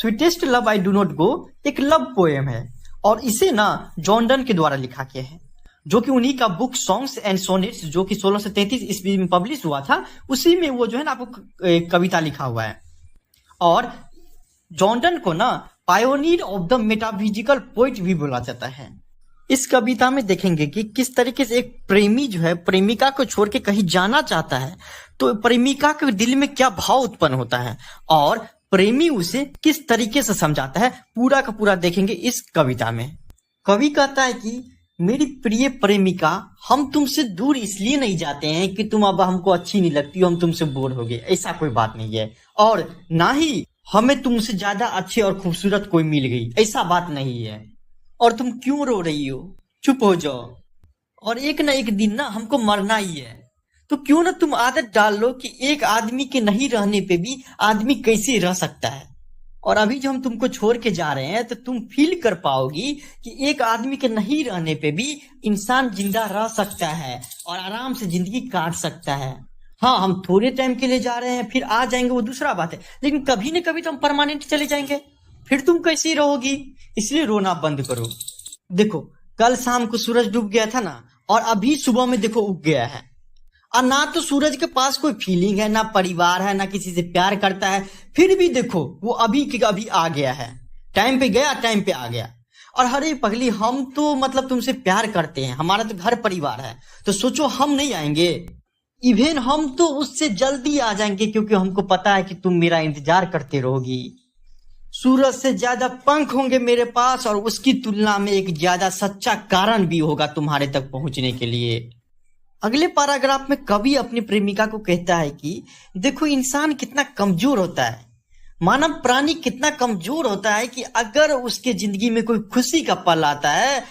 Sweetest love I do not go एक love poem है और इसे ना जॉन डन के द्वारा लिखा गया है, जो कि उन्हीं का बुक सॉन्ग्स एंड सोनेट्स जो कि 1633 ईस्वी में पब्लिश हुआ था, उसी में वो जो है ना आपको कविता लिखा हुआ है। और जॉन डन को ना pioneer of the metaphysical poet भी बोला जाता है। इस कविता में देखेंगे कि किस तरीके से एक प्रेमी जो है प्रेमिका को छोड़ के कहीं जाना चाहता है तो प्रेमिका के दिल में क्या भाव उत्पन्न होता है और प्रेमी उसे किस तरीके से समझाता है, पूरा का पूरा देखेंगे इस कविता में। कवि कहता है कि मेरी प्रिय प्रेमिका, हम तुमसे दूर इसलिए नहीं जाते हैं कि तुम अब हमको अच्छी नहीं लगती हो, हम तुमसे बोर हो गए, ऐसा कोई बात नहीं है। और ना ही हमें तुमसे ज्यादा अच्छी और खूबसूरत कोई मिल गई, ऐसा बात नहीं है। और तुम क्यों रो रही हो, चुप हो जाओ। और एक ना एक दिन ना हमको मरना ही है, तो क्यों ना तुम आदत डाल लो कि एक आदमी के नहीं रहने पे भी आदमी कैसे रह सकता है। और अभी जो हम तुमको छोड़ के जा रहे हैं तो तुम फील कर पाओगी कि एक आदमी के नहीं रहने पे भी इंसान जिंदा रह सकता है और आराम से जिंदगी काट सकता है। हाँ, हम थोड़े टाइम के लिए जा रहे हैं, फिर आ जाएंगे, वो दूसरा बात है, लेकिन कभी न कभी तो हम परमानेंट चले जाएंगे, फिर तुम कैसी रहोगी। इसलिए रोना बंद करो। देखो, कल शाम को सूरज डूब गया था ना, और अभी सुबह में देखो उग गया है। और ना तो सूरज के पास कोई फीलिंग है, ना परिवार है, ना किसी से प्यार करता है, फिर भी देखो वो अभी के अभी आ गया है, टाइम पे गया, टाइम पे आ गया। और हरे पगली, हम तो मतलब तुमसे प्यार करते हैं, हमारा तो घर परिवार है, तो सोचो हम नहीं आएंगे। इवन हम तो उससे जल्दी आ जाएंगे, क्योंकि हमको पता है कि तुम मेरा इंतजार करते रहोगी। सूरज से ज्यादा पंख होंगे मेरे पास, और उसकी तुलना में एक ज्यादा सच्चा कारण भी होगा तुम्हारे तक पहुंचने के लिए। अगले पैराग्राफ में कवि अपनी प्रेमिका को कहता है कि देखो इंसान कितना कमजोर होता है, मानव प्राणी कितना कमजोर होता है कि अगर उसके जिंदगी में कोई खुशी का पल आता है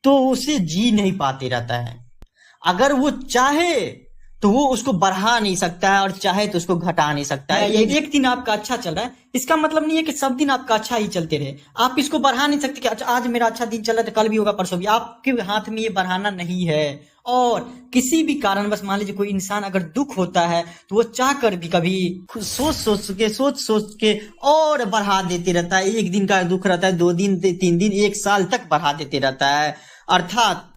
तो उसे जी नहीं पाते रहता है। अगर वो चाहे तो वो उसको बढ़ा नहीं सकता है, और चाहे तो उसको घटा नहीं सकता है। एक दिन आपका अच्छा चल रहा है, इसका मतलब नहीं है कि सब दिन आपका अच्छा ही चलते रहे। आप इसको बढ़ा नहीं सकते कि अच्छा आज मेरा अच्छा दिन चल रहा है तो कल भी होगा, परसों भी। आपके हाथ में ये बढ़ाना नहीं है। और किसी भी कारण बस मान लीजिए कोई इंसान अगर दुख होता है तो वो चाह कर भी कभी सोच सोच के और बढ़ा देते रहता है। एक दिन का दुख रहता है, 2 दिन 3 दिन 1 साल तक बढ़ा देते रहता है अर्थात।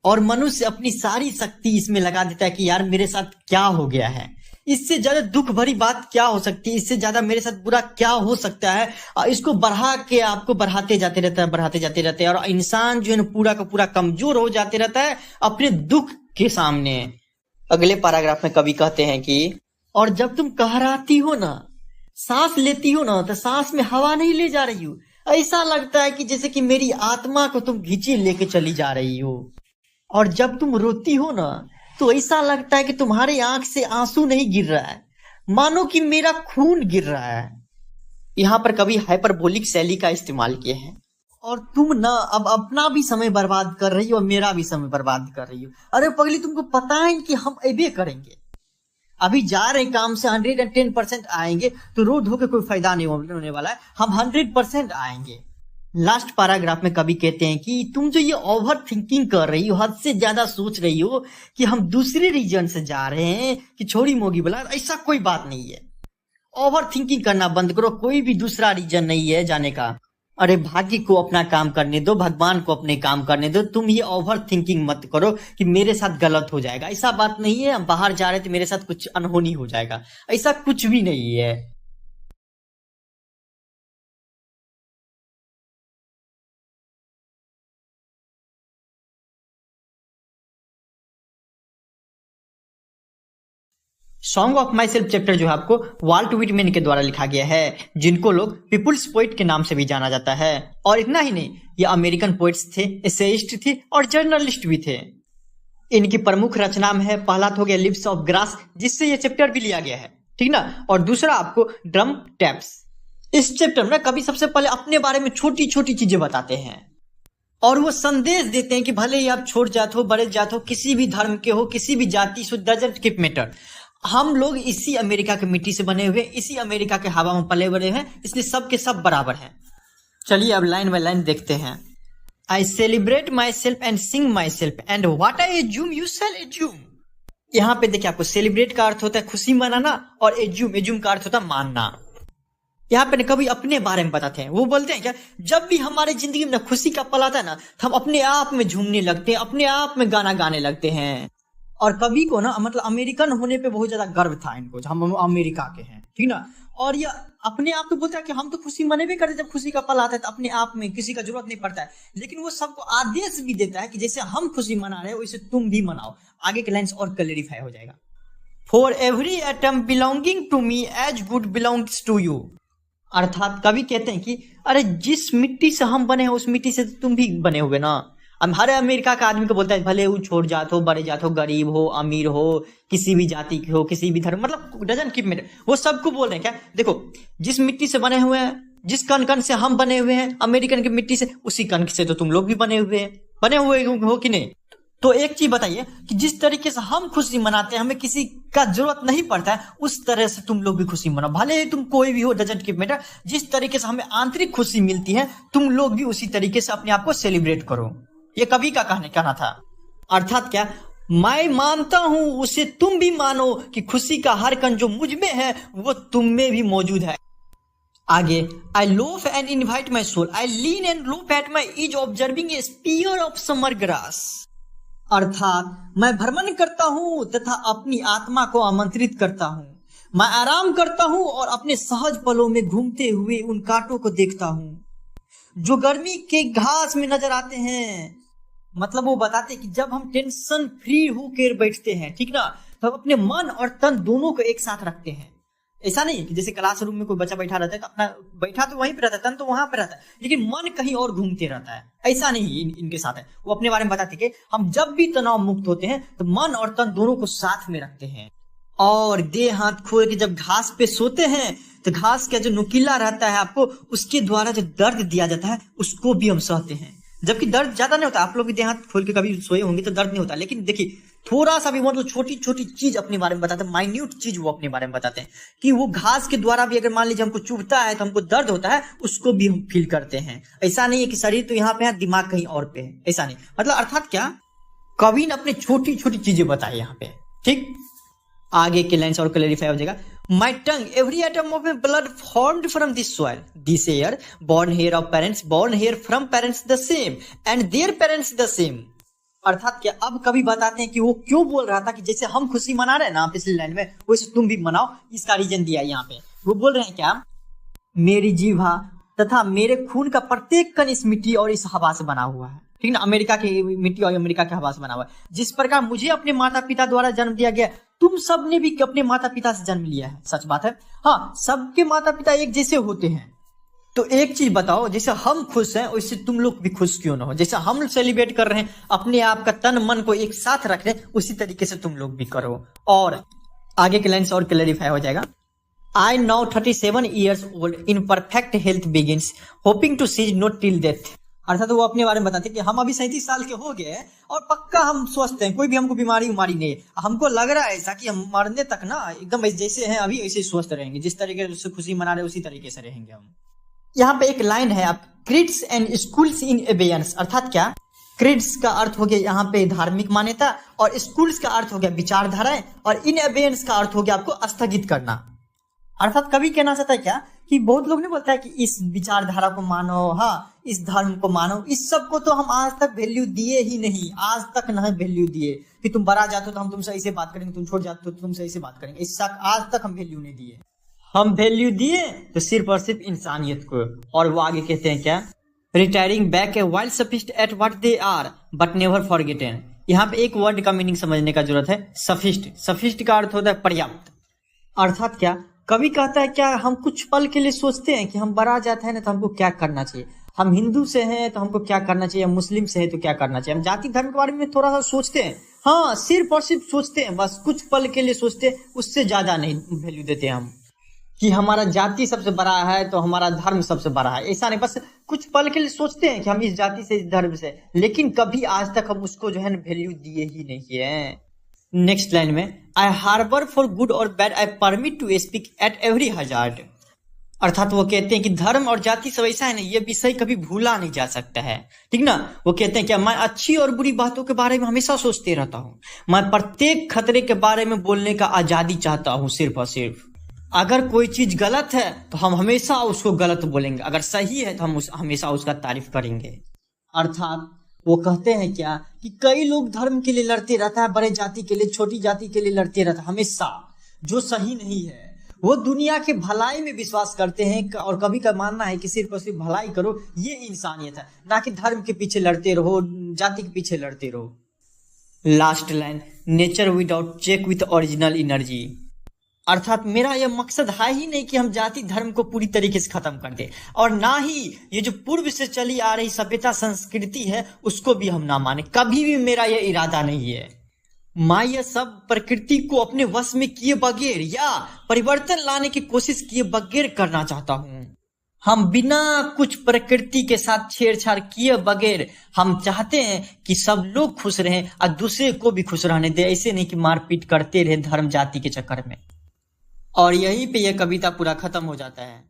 और मनुष्य अपनी सारी शक्ति इसमें लगा देता है कि यार मेरे साथ क्या हो गया है, इससे ज्यादा दुख भरी बात क्या हो सकती है, इससे ज्यादा मेरे साथ बुरा क्या हो सकता है। और इसको बढ़ा के आपको बढ़ाते जाते रहते हैं, और इंसान जो है ना पूरा का पूरा कमजोर हो जाते रहता है अपने दुख के सामने। अगले पैराग्राफ में कवि कहते हैं कि और जब तुम कहराती हो ना, सांस लेती हो ना, तो सांस में हवा नहीं ले जा रही हो, ऐसा लगता है कि जैसे कि मेरी आत्मा को तुम घींचे लेके चली जा रही हो। और जब तुम रोती हो ना तो ऐसा लगता है कि तुम्हारे आंख से आंसू नहीं गिर रहा है, मानो कि मेरा खून गिर रहा है। यहाँ पर कभी हाइपरबोलिक शैली का इस्तेमाल किए हैं। और तुम ना अब अपना भी समय बर्बाद कर रही हो और मेरा भी समय बर्बाद कर रही हो। अरे पगली, तुमको पता है कि हम ऐबे करेंगे, अभी जा रहे काम से 110% आएंगे, तो रो धो के कोई फायदा नहीं होने वाला है, हम 100% आएंगे। लास्ट पैराग्राफ में कवि कहते हैं कि तुम जो ये ओवर थिंकिंग कर रही हो, हद से ज्यादा सोच रही हो कि हम दूसरे रीजन से जा रहे हैं कि छोड़ी मोगी बोला, ऐसा कोई बात नहीं है। ओवर थिंकिंग करना बंद करो, कोई भी दूसरा रीजन नहीं है जाने का। अरे भाग्य को अपना काम करने दो, भगवान को अपने काम करने दो, तुम ये ओवर थिंकिंग मत करो कि मेरे साथ गलत हो जाएगा, ऐसा बात नहीं है। हम बाहर जा रहे थे, मेरे साथ कुछ अनहोनी हो जाएगा, ऐसा कुछ भी नहीं है। Song of my self chapter जो है आपको वाल्ट विटमैन के द्वारा लिखा गया है, जिनको लोग पीपुल्स पोइट के नाम से भी जाना जाता है। और इतना ही नहीं, ये अमेरिकन पोइट्स थे, एसेइस्ट थे और जर्नलिस्ट भी थे। इनकी प्रमुख रचना में है, पहला तो हो गया लिव्स ऑफ ग्रास, जिससे ये चैप्टर भी लिया गया है, ठीक ना। और दूसरा आपको ड्रम टैप्स। इस चैप्टर में कभी सबसे पहले अपने बारे में छोटी छोटी चीजें बताते हैं, और वो संदेश देते हैं कि भले ही आप छोट जात हो, बड़े जात हो, किसी भी धर्म के हो, किसी भी जाति, सो डजंट कीप मैटर। हम लोग इसी अमेरिका के मिट्टी से बने हुए, इसी अमेरिका के हवा में पले बड़े हैं, इसलिए सब के सब बराबर हैं। चलिए अब लाइन बाय लाइन देखते हैं। I celebrate my self and Singh my self and what I assume you shall assume. यहाँ पे देखिए, आपको सेलिब्रेट का अर्थ होता है खुशी मनाना, और एज्यूम का अर्थ होता है मानना। यहाँ पे कभी अपने बारे में बताते हैं। वो बोलते हैं क्या, जब भी हमारे जिंदगी में खुशी का पल आता है ना, तो हम अपने आप में झूमने लगते हैं, अपने आप में गाना गाने लगते हैं। और कभी को ना मतलब अमेरिकन होने पे बहुत ज्यादा गर्व था इनको, हम अमेरिका के हैं, ठीक ना। और ये अपने आप तो बोलता है कि हम तो खुशी मनाबे करते, जब खुशी का पल आता है तो अपने आप में किसी का जरूरत नहीं पड़ता है। लेकिन वो सबको आदेश भी देता है कि जैसे हम खुशी मना रहे हो वैसे तुम भी मनाओ। आगे के लाइन्स और क्लैरिफाई हो जाएगा। For every atom belonging to me as good belongs to you. अर्थात कवि कहते हैं कि अरे जिस मिट्टी से हम बने हैं उस मिट्टी से तुम भी बने हुए ना। अब हर अमेरिका का आदमी को बोलता है, भले वो छोट जात हो, बड़े जात हो, गरीब हो, अमीर हो, किसी भी जाति के हो, किसी भी धर्म, मतलब डजंट कीप मैटर, वो सबको बोल रहे हैं क्या, देखो जिस मिट्टी से बने हुए हैं, जिस कण कण से हम बने हुए हैं अमेरिकन की मिट्टी से, उसी कण से तो तुम लोग भी बने हुए हैं, बने हुए हो कि नहीं। तो एक चीज बताइए कि जिस तरीके से हम खुशी मनाते हैं, हमें किसी का जरूरत नहीं पड़ता है, उस तरह से तुम लोग भी खुशी मनाओ, भले ही तुम कोई भी हो, डजंट कीप मैटर। जिस तरीके से हमें आंतरिक खुशी मिलती है, तुम लोग भी उसी तरीके से अपने आप को सेलिब्रेट करो। ये कवि का कहना था। अर्थात क्या, मैं मानता हूं उसे तुम भी मानो कि खुशी का हर कण जो मुझ में है वो तुम में भी मौजूद है। आगे, I loaf and invite my soul, I lean and look at my is observing a spear of summer grass. अर्थात मैं भ्रमण करता हूं तथा अपनी आत्मा को आमंत्रित करता हूं, मैं आराम करता हूं और अपने सहज पलों में घूमते हुए उन कांटों को देखता हूं जो गर्मी के घास में नजर आते हैं। मतलब वो बताते हैं कि जब हम टेंशन फ्री होकर बैठते हैं, ठीक ना, तो अपने मन और तन दोनों को एक साथ रखते हैं। ऐसा नहीं है कि जैसे क्लासरूम में कोई बच्चा बैठा रहता है तो अपना बैठा तो वहीं पे रहता है, तन तो वहां पे रहता है, लेकिन मन कहीं और घूमते रहता है। ऐसा नहीं इनके साथ है। वो अपने बारे में बताते कि हम जब भी तनाव मुक्त होते हैं तो मन और तन दोनों को साथ में रखते हैं, और देह हाथ खोल के जब घास पे सोते हैं तो घास का जो नुकीला रहता है आपको, उसके द्वारा जो दर्द दिया जाता है उसको भी हम सहते हैं। जबकि दर्द ज्यादा नहीं होता, आप लोग भी देह हाथ खोल के कभी सोए होंगे तो दर्द नहीं होता, लेकिन देखिए थोड़ा सा भी मतलब छोटी छोटी चीज अपने बारे में बताते हैं, माइन्यूट चीज वो अपने बारे में बताते हैं कि वो घास के द्वारा भी अगर मान लीजिए हमको चुभता है तो हमको दर्द होता है, उसको भी हम फील करते हैं। ऐसा नहीं है कि शरीर तो यहाँ पे है, दिमाग कहीं और पे है, ऐसा नहीं। मतलब अर्थात क्या, कवि ने अपने छोटी छोटी चीजें बताई यहाँ पे, ठीक। आगे के लाइन्स और क्लैरिफाई हो जाएगा। My tongue, every atom of my blood formed from this soil, this air, born here of parents, born here from parents the same, and their parents the same। अर्थात क्या, अब कभी बताते हैं कि वो क्यों बोल रहा था कि जैसे हम खुशी मना रहे हैं ना पिछली लाइन में, वैसे तुम भी मनाओ। इसका रीजन दिया है यहाँ पे। वो बोल रहे हैं क्या, मेरी जीवा तथा मेरे खून का प्रत्येक कण इस मिट्टी और इस हवा से बना हुआ है, ठीक ना। अमेरिका की मिट्टी और अमेरिका की हवा से बना हुआ है। जिस प्रकार मुझे अपने माता पिता द्वारा जन्म दिया गया, तुम सब ने भी अपने माता पिता से जन्म लिया है। सच बात है, हाँ, सबके माता पिता एक जैसे होते हैं। तो एक चीज बताओ, जैसे हम खुश हैं वैसे तुम लोग भी खुश क्यों ना हो। जैसे हम सेलिब्रेट कर रहे हैं, अपने आप का तन मन को एक साथ रख रहे हैं, उसी तरीके से तुम लोग भी करो। और आगे के लाइन्स और क्लैरिफाई हो जाएगा। I now 37 years old in perfect health begins, hoping to seize not till death। अर्थात वो अपने बारे में बताते हैं कि हम अभी 37 साल के हो गए और पक्का हम स्वस्थ हैं, कोई भी हमको बीमारी नहीं है। हमको लग रहा है ऐसा कि हम मरने तक ना एकदम जैसे हैं अभी ऐसे स्वस्थ रहेंगे, जिस तरीके से खुशी मना रहे उसी तरीके से रहेंगे हम। यहाँ पे एक लाइन है, आप क्रीड्स एंड स्कूल्स इन एबेयंस। अर्थात क्या, क्रीड्स का अर्थ हो गया यहाँ पे धार्मिक मान्यता, और स्कूल्स का अर्थ हो गया विचारधाराएं, और इन एबेयंस का अर्थ हो गया आपको स्थगित करना। अर्थात कभी कहना चाहता है क्या कि बहुत लोग ने बोलता है कि इस विचारधारा को मानो, हाँ इस धर्म को मानो, इस सब को तो हम आज तक वैल्यू दिए ही नहीं, आज तक नहीं वैल्यू दिए कि तुम बड़ा जाते हो तो हम तुमसे ऐसे बात करेंगे, तुम छोड़ जाते हो तो तुमसे ऐसे बात करेंगे, इस आज तक हम वैल्यू नहीं दिए। हम वैल्यू दिए तो सिर्फ और सिर्फ इंसानियत को। और वो आगे कहते हैं क्या, retiring back a while sufficed at what they are but never forgotten. यहाँ पे एक वर्ड का मीनिंग समझने का जरूरत है, सफिस्ट। सफिस्ट का अर्थ होता है पर्याप्त। अर्थात क्या, कवि कहता है क्या, हम कुछ पल के लिए सोचते हैं कि हम बड़ा जाते हैं ना तो हमको क्या करना चाहिए, हम हिंदू से हैं तो हमको क्या करना चाहिए, हम मुस्लिम से हैं तो क्या करना चाहिए, हम जाति धर्म के बारे में थोड़ा सा सोचते हैं, हाँ सिर्फ और सिर्फ सोचते हैं, बस कुछ पल के लिए सोचते हैं, उससे ज्यादा नहीं वैल्यू देते हम कि हमारा जाति सबसे बड़ा है तो हमारा धर्म सबसे बड़ा है। ऐसा नहीं, बस कुछ पल के लिए सोचते हैं कि हम इस जाति से इस धर्म से, लेकिन कभी आज तक हम उसको जो है ना वैल्यू दिए ही नहीं है। नेक्स्ट लाइन में, आई हार्बर फॉर गुड और bad I permit to speak at every hazard. अर्थात वो कहते हैं कि धर्म और जाति सब ऐसा है ना, ये विषय कभी भूला नहीं जा सकता है, ठीक ना। वो कहते हैं कि मैं अच्छी और बुरी बातों के बारे में हमेशा सोचते रहता हूँ, मैं प्रत्येक खतरे के बारे में बोलने का आजादी चाहता हूँ सिर्फ और सिर्फ। अगर कोई चीज गलत है तो हम हमेशा उसको गलत बोलेंगे, अगर सही है तो हम हमेशा उसका तारीफ करेंगे। अर्थात वो कहते हैं क्या कि कई लोग धर्म के लिए लड़ते रहता है, बड़े जाति के लिए, छोटी जाति के लिए लड़ते रहता है हमेशा, जो सही नहीं है। वो दुनिया के भलाई में विश्वास करते हैं और कभी का मानना है कि सिर्फ और सिर्फ भलाई करो, ये इंसानियत है, ना कि धर्म के पीछे लड़ते रहो, जाति के पीछे लड़ते रहो। Last line, nature without check with original energy. अर्थात मेरा यह मकसद है ही नहीं कि हम जाति धर्म को पूरी तरीके से खत्म कर दें, और ना ही ये जो पूर्व से चली आ रही सभ्यता संस्कृति है उसको भी हम ना माने। कभी भी मेरा यह इरादा नहीं है। मैं यह सब प्रकृति को अपने वश में किए बगैर या परिवर्तन लाने की कोशिश किए बगैर करना चाहता हूं। हम बिना कुछ प्रकृति के साथ छेड़छाड़ किए बगैर हम चाहते हैं कि सब लोग खुश रहें और दूसरे को भी खुश रहने दे, ऐसे नहीं कि मारपीट करते रहे धर्म जाति के चक्कर में। और यहीं पे यह कविता पूरा खत्म हो जाता है।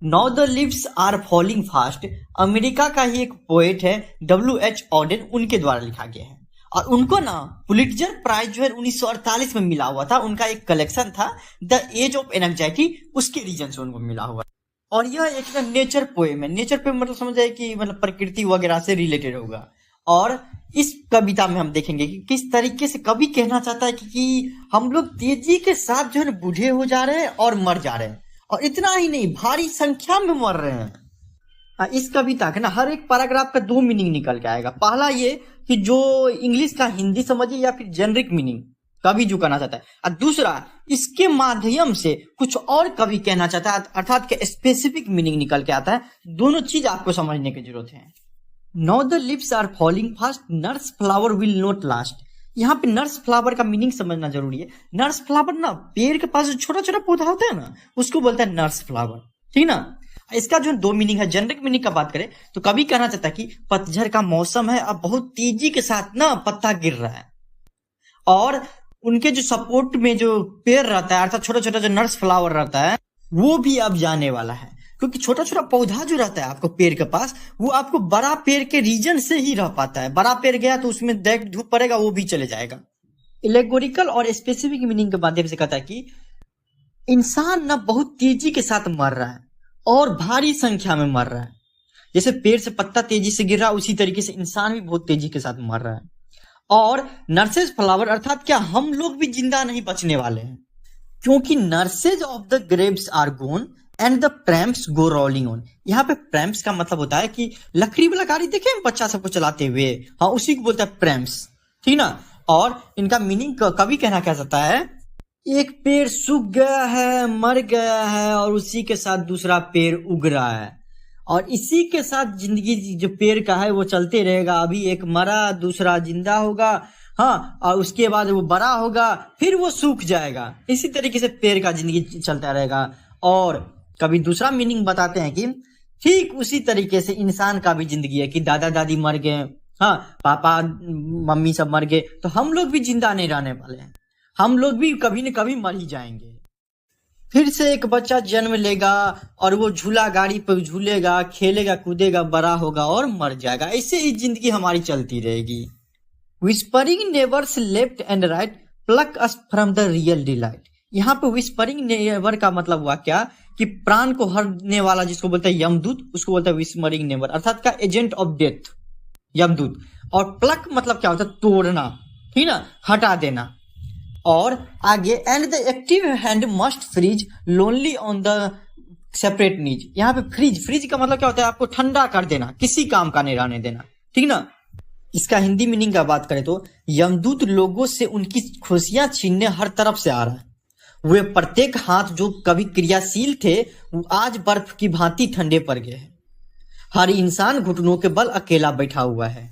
Now the leaves are falling fast, America का ही एक पोएट है W.H. ऑडेन, उनके द्वारा लिखा गया है। और उनको ना पुलिट्जर प्राइज जो है 1948 में मिला हुआ था। उनका एक कलेक्शन था द एज ऑफ एंग्जाइटी, उसके रीजन से उनको मिला हुआ। और यह एक नेचर पोएम है। नेचर पोएम मतलब समझ जाए कि मतलब प्रकृति वगैरह से रिलेटेड होगा। और इस कविता में हम देखेंगे कि किस तरीके से कवि कहना चाहता है कि हम लोग तेजी के साथ जो है बूढ़े हो जा रहे हैं और मर जा रहे हैं, और इतना ही नहीं भारी संख्या में मर रहे हैं। इस कविता के ना हर एक पैराग्राफ का 2 मीनिंग निकल के आएगा। पहला ये कि जो इंग्लिश का हिंदी समझे या फिर जेनरिक मीनिंग कवि जो कहना चाहता है, और दूसरा इसके माध्यम से कुछ और कवि कहना चाहता है, अर्थात के स्पेसिफिक मीनिंग निकल के आता है। दोनों चीज आपको समझने की जरूरत है। Now the leaves are falling fast, nurse flower will not last। यहाँ पे नर्स फ्लावर का मीनिंग समझना जरूरी है। नर्स फ्लावर ना पेड़ के पास जो छोटा छोटा पौधा होता है ना, उसको बोलता है नर्स फ्लावर, ठीक ना। इसका जो 2 मीनिंग है, जेनरिक मीनिंग का बात करें तो कभी कहना चाहता है कि पतझड़ का मौसम है, अब बहुत तेजी के साथ ना पत्ता गिर रहा है, और उनके जो सपोर्ट में जो पेड़ रहता है, अर्थात छोटा छोटा जो नर्स फ्लावर रहता है, वो भी अब जाने वाला है। क्योंकि छोटा छोटा पौधा जो रहता है आपको पेड़ के पास, वो आपको बड़ा पेड़ के रीजन से ही रह पाता है। बड़ा पेड़ गया तो उसमें डायरेक्ट धूप पड़ेगा, वो भी चले जाएगा। एलेगोरिकल और स्पेसिफिक मीनिंग के माध्यम से कहता है कि इंसान ना बहुत तेजी के साथ मर रहा है और भारी संख्या में मर रहा है। जैसे पेड़ से पत्ता तेजी से गिर रहा है, उसी तरीके से इंसान भी बहुत तेजी के साथ मर रहा है। और नर्सेज फ्लावर अर्थात क्या हम लोग भी जिंदा नहीं बचने वाले हैं, क्योंकि nurses of the graves are gone and the prams go rolling on. यहाँ पे प्रैम्प्स का मतलब होता है कि लकड़ी वाला गाड़ी देखे बच्चा सबको चलाते हुए, हाँ उसी को बोलता है प्रैम्प्स, ठीक ना। और इनका मीनिंग कवि कहना क्या चाहता है, एक पेड़ सूख गया है, मर गया है, और उसी के साथ दूसरा पेड़ उग रहा है, और इसी के साथ जिंदगी जो पेड़ का है वो चलते रहेगा। अभी एक मरा, दूसरा जिंदा होगा, हाँ, और उसके बाद वो बड़ा होगा, फिर वो सूख जाएगा। इसी तरीके से पेड़ का जिंदगी चलता रहेगा। और कभी दूसरा मीनिंग बताते हैं कि ठीक उसी तरीके से इंसान का भी जिंदगी है कि दादा दादी मर गए, हाँ पापा मम्मी सब मर गए, तो हम लोग भी जिंदा नहीं रहने वाले हैं, हम लोग भी कभी न कभी मर ही जाएंगे। फिर से एक बच्चा जन्म लेगा और वो झूला गाड़ी पर झूलेगा, खेलेगा, कूदेगा, बड़ा होगा और मर जाएगा। ऐसे ही जिंदगी हमारी चलती रहेगी। Whispering neighbours left and right pluck us from the real delight. यहाँ पे विस्परिंग नेबर का मतलब हुआ क्या कि प्राण को हरने वाला जिसको बोलते हैं यमदूत, उसको बोलते हैं विस्परिंग नेबर, अर्थात का एजेंट ऑफ डेथ, यमदूत। और प्लक मतलब क्या होता है, तोड़ना, ठीक ना, हटा देना। और आगे and the active hand must freeze lonely on the separate knees. यहाँ पे फ्रीज, फ्रीज का मतलब क्या होता है, आपको ठंडा कर देना, किसी काम का नहीं रहने देना, ठीक ना। इसका हिंदी मीनिंग का बात करें तो यमदूत लोगों से उनकी खुशियां छीनने हर तरफ से आ रहा है। वे प्रत्येक हाथ जो कभी क्रियाशील थे वो आज बर्फ की भांति ठंडे पड़ गए हैं। हर इंसान घुटनों के बल अकेला बैठा हुआ है।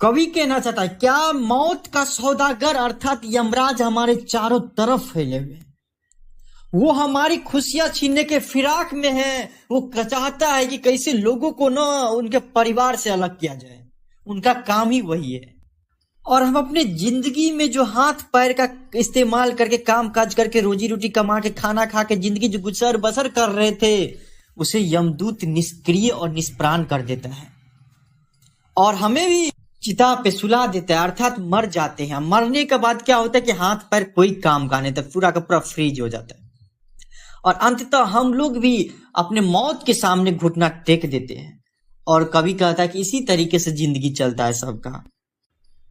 कवि कहना चाहता है क्या मौत का सौदागर अर्थात यमराज हमारे चारों तरफ फैले हुए, वो हमारी खुशियां छीनने के फिराक में है। वो चाहता है कि कैसे लोगों को ना उनके परिवार से अलग किया जाए, उनका काम ही वही है। और हम अपने जिंदगी में जो हाथ पैर का इस्तेमाल करके काम काज करके रोजी रोटी कमा के खाना खा के जिंदगी जो गुजर बसर कर रहे थे, उसे यमदूत निष्क्रिय और निष्प्राण कर देता है और हमें भी चिता पे सुला देता है, अर्थात मर जाते हैं। मरने के बाद क्या होता है कि हाथ पैर कोई काम का नहीं, तो पूरा का पूरा फ्रीज हो जाता है। और अंततः हम लोग भी अपने मौत के सामने घुटना टेक देते हैं। और कवि कहता है कि इसी तरीके से जिंदगी चलता है सबका।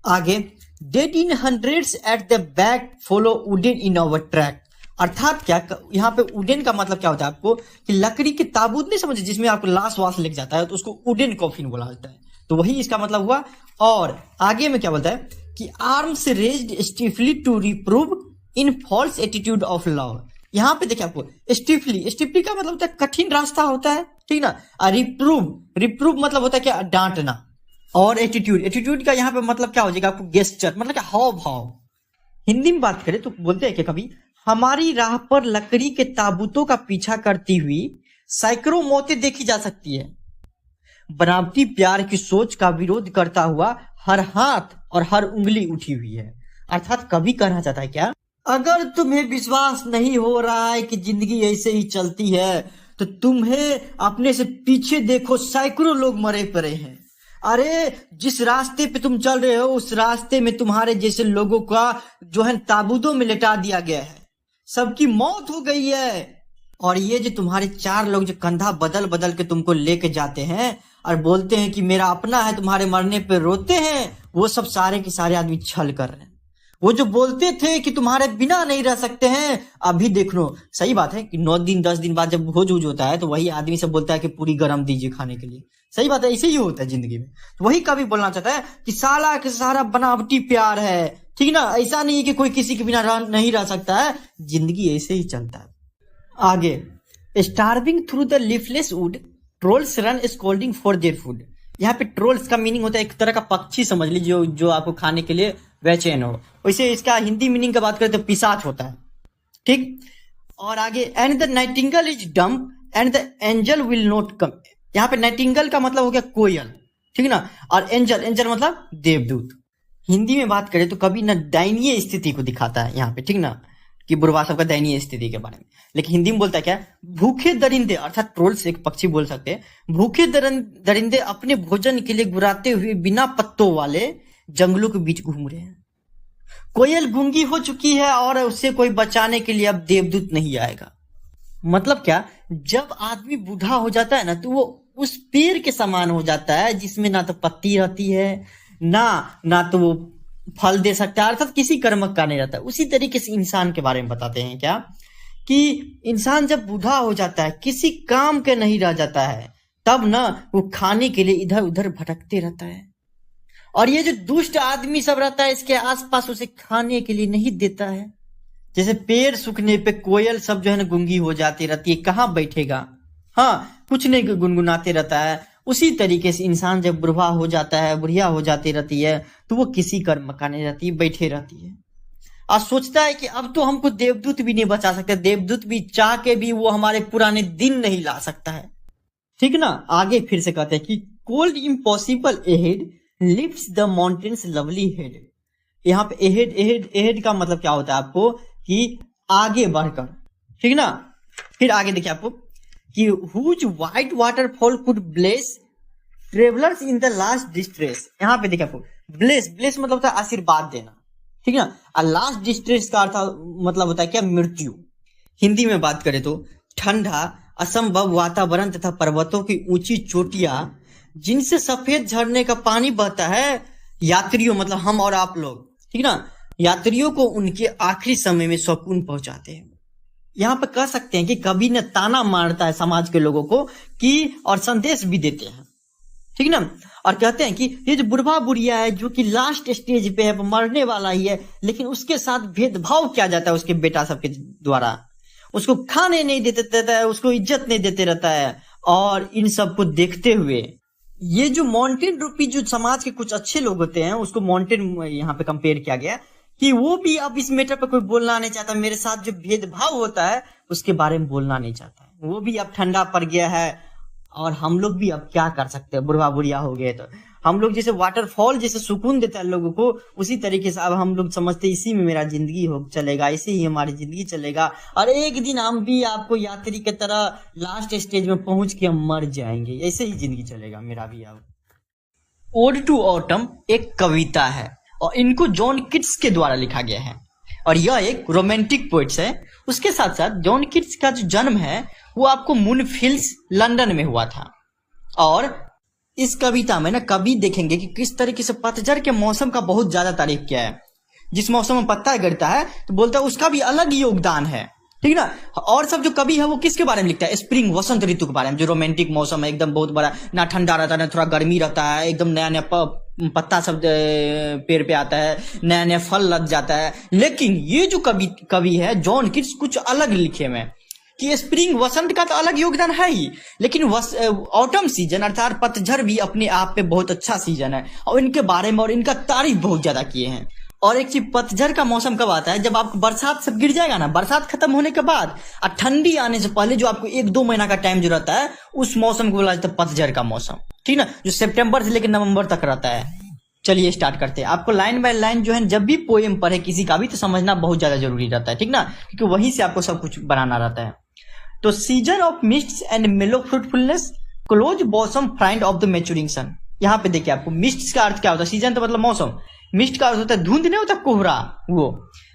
आगे, dead in hundreds at the back follow wooden in our track. अर्थात क्या, यहाँ पे वुडन का मतलब क्या होता है आपको, कि लकड़ी के ताबूत नहीं समझे जिसमें आपको लाश वाश लग जाता है, तो उसको वुडन कॉफिन बोला जाता है, तो वही इसका मतलब हुआ। और आगे में क्या बोलता है कि arms raised stiffly to reprove in false attitude of love. यहाँ पे देखिए आपको स्टिफली का मतलब होता है कठिन रास्ता होता है, ठीक ना। रिप्रूव मतलब होता है क्या, डांटना। और एटीट्यूड का यहाँ पे मतलब क्या हो जाएगा आपको, गेस्चर मतलब क्या, हाव भाव। हिंदी में बात करें तो बोलते हैं कि कभी हमारी राह पर लकड़ी के ताबूतों का पीछा करती हुई सैकड़ों मौतें देखी जा सकती है। बनावटी प्यार की सोच का विरोध करता हुआ हर हाथ और हर उंगली उठी हुई है। अर्थात कवि कहना चाहता है क्या, अगर तुम्हें विश्वास नहीं हो रहा है कि जिंदगी ऐसे ही चलती है, तो तुम्हें अपने से पीछे देखो, सैकड़ों लोग मरे पड़े हैं। अरे जिस रास्ते पे तुम चल रहे हो उस रास्ते में तुम्हारे जैसे लोगों का जो है ताबूतों में लिटा दिया गया है, सबकी मौत हो गई है। और ये जो तुम्हारे 4 लोग जो कंधा बदल बदल के तुमको लेके जाते हैं और बोलते हैं कि मेरा अपना है, तुम्हारे मरने पे रोते हैं, वो सब सारे के सारे आदमी छल कर रहे हैं। वो जो बोलते थे कि तुम्हारे बिना नहीं रह सकते हैं, अभी देख लो, सही बात है कि 9 दिन 10 दिन बाद जब भोज उज होता है तो वही आदमी से बोलता है कि पूरी गरम दीजिए खाने के लिए। सही बात है, ऐसे ही होता है जिंदगी में। तो वही कभी बोलना चाहता है कि साला के सारा बनावटी प्यार है, ठीक ना। ऐसा नहीं है कि कोई किसी के बिना नहीं रह सकता है, जिंदगी ऐसे ही चलता है। आगे, starving through the leafless would trolls run scolding for their food. यहाँ पे ट्रोल्स का मीनिंग होता है एक तरह का पक्षी समझ लीजिए, जो आपको खाने के लिए बेचैन हो। वैसे इसका हिंदी मीनिंग का बात करें तो पिशाच होता है, ठीक। और आगे, and the Nightingale is dumb and the angel will not come. यहाँ पे नाइटिंगेल का मतलब हो गया कोयल, ठीक ना। और एंजल मतलब देवदूत। हिंदी में बात करें तो कभी ना दयनीय स्थिति को दिखाता है यहाँ पे, ठीक ना, कि बुढ़वा सबका दयनीय स्थिति के बारे में। लेकिन हिंदी में बोलता है क्या, भूखे दरिंदे, अर्थात ट्रोल्स एक पक्षी बोल सकते हैं, भूखे दरिंदे अपने भोजन के लिए गुराते हुए बिना पत्तों वाले जंगलों के बीच घूम रहे हैं। कोयल गूंगी हो चुकी है और उससे कोई बचाने के लिए अब देवदूत नहीं आएगा। मतलब क्या, जब आदमी बूढ़ा हो जाता है ना, तो वो उस पेड़ के समान हो जाता है जिसमें ना तो पत्ती रहती है, ना तो वो फल दे सकता है, अर्थात किसी कर्मक का नहीं रहता। उसी तरीके से इंसान के बारे में बताते हैं क्या, कि इंसान जब बूढ़ा हो जाता है, किसी काम के नहीं रह जाता है, तब ना वो खाने के लिए इधर उधर भटकते रहता है। और ये जो दुष्ट आदमी सब रहता है इसके आसपास उसे खाने के लिए नहीं देता है। जैसे पेड़ सूखने पे कोयल सब जो है ना गूंगी हो जाती रहती है, कहाँ बैठेगा, हाँ कुछ नहीं गुनगुनाते रहता है। उसी तरीके से इंसान जब बुढ़ा हो जाता है, बुढ़िया हो जाती रहती है, तो वो किसी कर्म का नहीं रहती, बैठे रहती है और सोचता है कि अब तो हमको देवदूत भी नहीं बचा सकते, देवदूत भी चाह के भी वो हमारे पुराने दिन नहीं ला सकता है, ठीक ना। आगे फिर से कहते हैं कि cold impossible ahead lifts the mountains lovely head. यहाँ पे एहेड का मतलब क्या होता है आपको, कि आगे बढ़कर, ठीक ना। फिर आगे देखिए आपको कि whose white waterfall could bless travellers in the last distress. यहाँ पे देखिए आपको ब्लेस मतलब होता है आशीर्वाद देना, ठीक ना। और लास्ट डिस्ट्रेस का अर्थ मतलब होता है क्या, मृत्यु। हिंदी में बात करें तो ठंडा असंभव वातावरण तथा पर्वतों की ऊंची चोटियां जिनसे सफेद झरने का पानी बहता है, यात्रियों मतलब हम और आप लोग, ठीक ना, यात्रियों को उनके आखिरी समय में सुकून पहुंचाते हैं। यहाँ पे कह सकते हैं कि कभी न ताना मारता है समाज के लोगों को कि, और संदेश भी देते हैं, ठीक ना। और कहते हैं कि ये जो बुढ़वा बुढ़िया है जो कि लास्ट स्टेज पे है, मरने वाला ही है, लेकिन उसके साथ भेदभाव किया जाता है उसके बेटा सबके द्वारा, उसको खाने नहीं देते रहता है, उसको इज्जत नहीं देते रहता है। और इन सब को देखते हुए ये जो माउंटेन रूपी जो समाज के कुछ अच्छे लोग होते हैं, उसको माउंटेन यहाँ पे कंपेयर किया गया कि वो भी अब इस मैटर पर कोई बोलना नहीं चाहता, मेरे साथ जो भेदभाव होता है उसके बारे में बोलना नहीं चाहता, वो भी अब ठंडा पड़ गया है। और हम लोग भी अब क्या कर सकते हैं, बुढ़वा बुढ़िया हो गए तो हम लोग जैसे वाटरफॉल जैसे सुकून देता है लोगों को, उसी तरीके से अब हम लोग समझते इसी में मेरा जिंदगी हो चलेगा, इसी ही हमारी जिंदगी चलेगा, और एक दिन हम भी आपको यात्री की तरह लास्ट स्टेज में पहुंच के हम मर जाएंगे, ऐसे ही जिंदगी चलेगा मेरा भी। अब ओड टू ऑटम एक कविता है और इनको जॉन किट्स के द्वारा लिखा गया है। और यह एक रोमांटिक पोइट्स है। उसके साथ साथ जॉन कीट्स का जो जन्म है वो आपको मूनफील्ड्स लंदन में हुआ था। और इस कविता में ना कवि देखेंगे कि किस तरीके से पतझड़ के मौसम का बहुत ज्यादा तारीफ किया है। जिस मौसम में पत्ता गिरता है तो बोलता है उसका भी अलग योगदान है, ठीक ना। और सब जो कवि है वो किसके बारे में लिखता है? स्प्रिंग, वसंत ऋतु के बारे में, जो रोमांटिक मौसम है, एकदम बहुत बड़ा, ना ठंडा रहता है ना थोड़ा गर्मी रहता है, एकदम नया नया पत्ता सब पेड़ पे आता है, नया नया फल लग जाता है। लेकिन ये जो कवि है जॉन कीट्स कुछ अलग लिखे में कि स्प्रिंग, वसंत का तो अलग योगदान है ही, लेकिन ऑटम सीजन अर्थात पतझड़ भी अपने आप पे बहुत अच्छा सीजन है और इनके बारे में और इनका तारीफ बहुत ज्यादा किए हैं। और एक चीज, पतझड़ का मौसम कब आता है? जब आपको बरसात सब गिर जाएगा ना, बरसात खत्म होने के बाद और ठंडी आने से पहले जो आपको 1-2 महीना का टाइम जो रहता है उस मौसम को बोला जाता है पतझड़ का मौसम, ठीक ना, जो सितंबर से लेकर नवंबर तक रहता है। चलिए स्टार्ट करते हैं। आपको लाइन बाय लाइन जो है जब भी पोएम पढ़े किसी का भी तो समझना बहुत ज्यादा जरूरी रहता है, ठीक ना, क्योंकि वहीं से आपको सब कुछ बनाना रहता है। तो season of mists and mellow fruitfulness, close bosom friend of the maturing sun. यहाँ पे देखिए आपको मिस्ट्स का अर्थ क्या होता है? सीजन तो मतलब मौसम, मिस्ट का अर्थ होता है धुंध, नहीं होता कोहरा वो।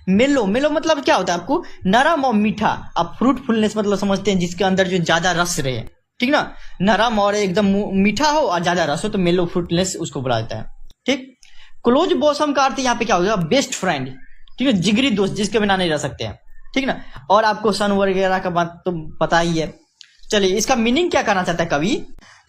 मेलो, मेलो मतलब क्या होता है आपको? नरम और मीठा। अब फ्रूटफुलनेस मतलब समझते हैं जिसके अंदर जो ज्यादा रस रहे, ठीक ना, नरम और एकदम मीठा हो और ज्यादा रस हो तो मेलो फ्रूटफुलनेस उसको बुला जाता है, ठीक। क्लोज बॉसम का अर्थ यहाँ पे क्या होगा? बेस्ट फ्रेंड, ठीक है, जिगरी दोस्त जिसके बिना नहीं रह सकते हैं, ठीक ना। और आपको सन वगैरह का बात तो पता ही है। चलिए इसका मीनिंग क्या करना चाहता है कवि?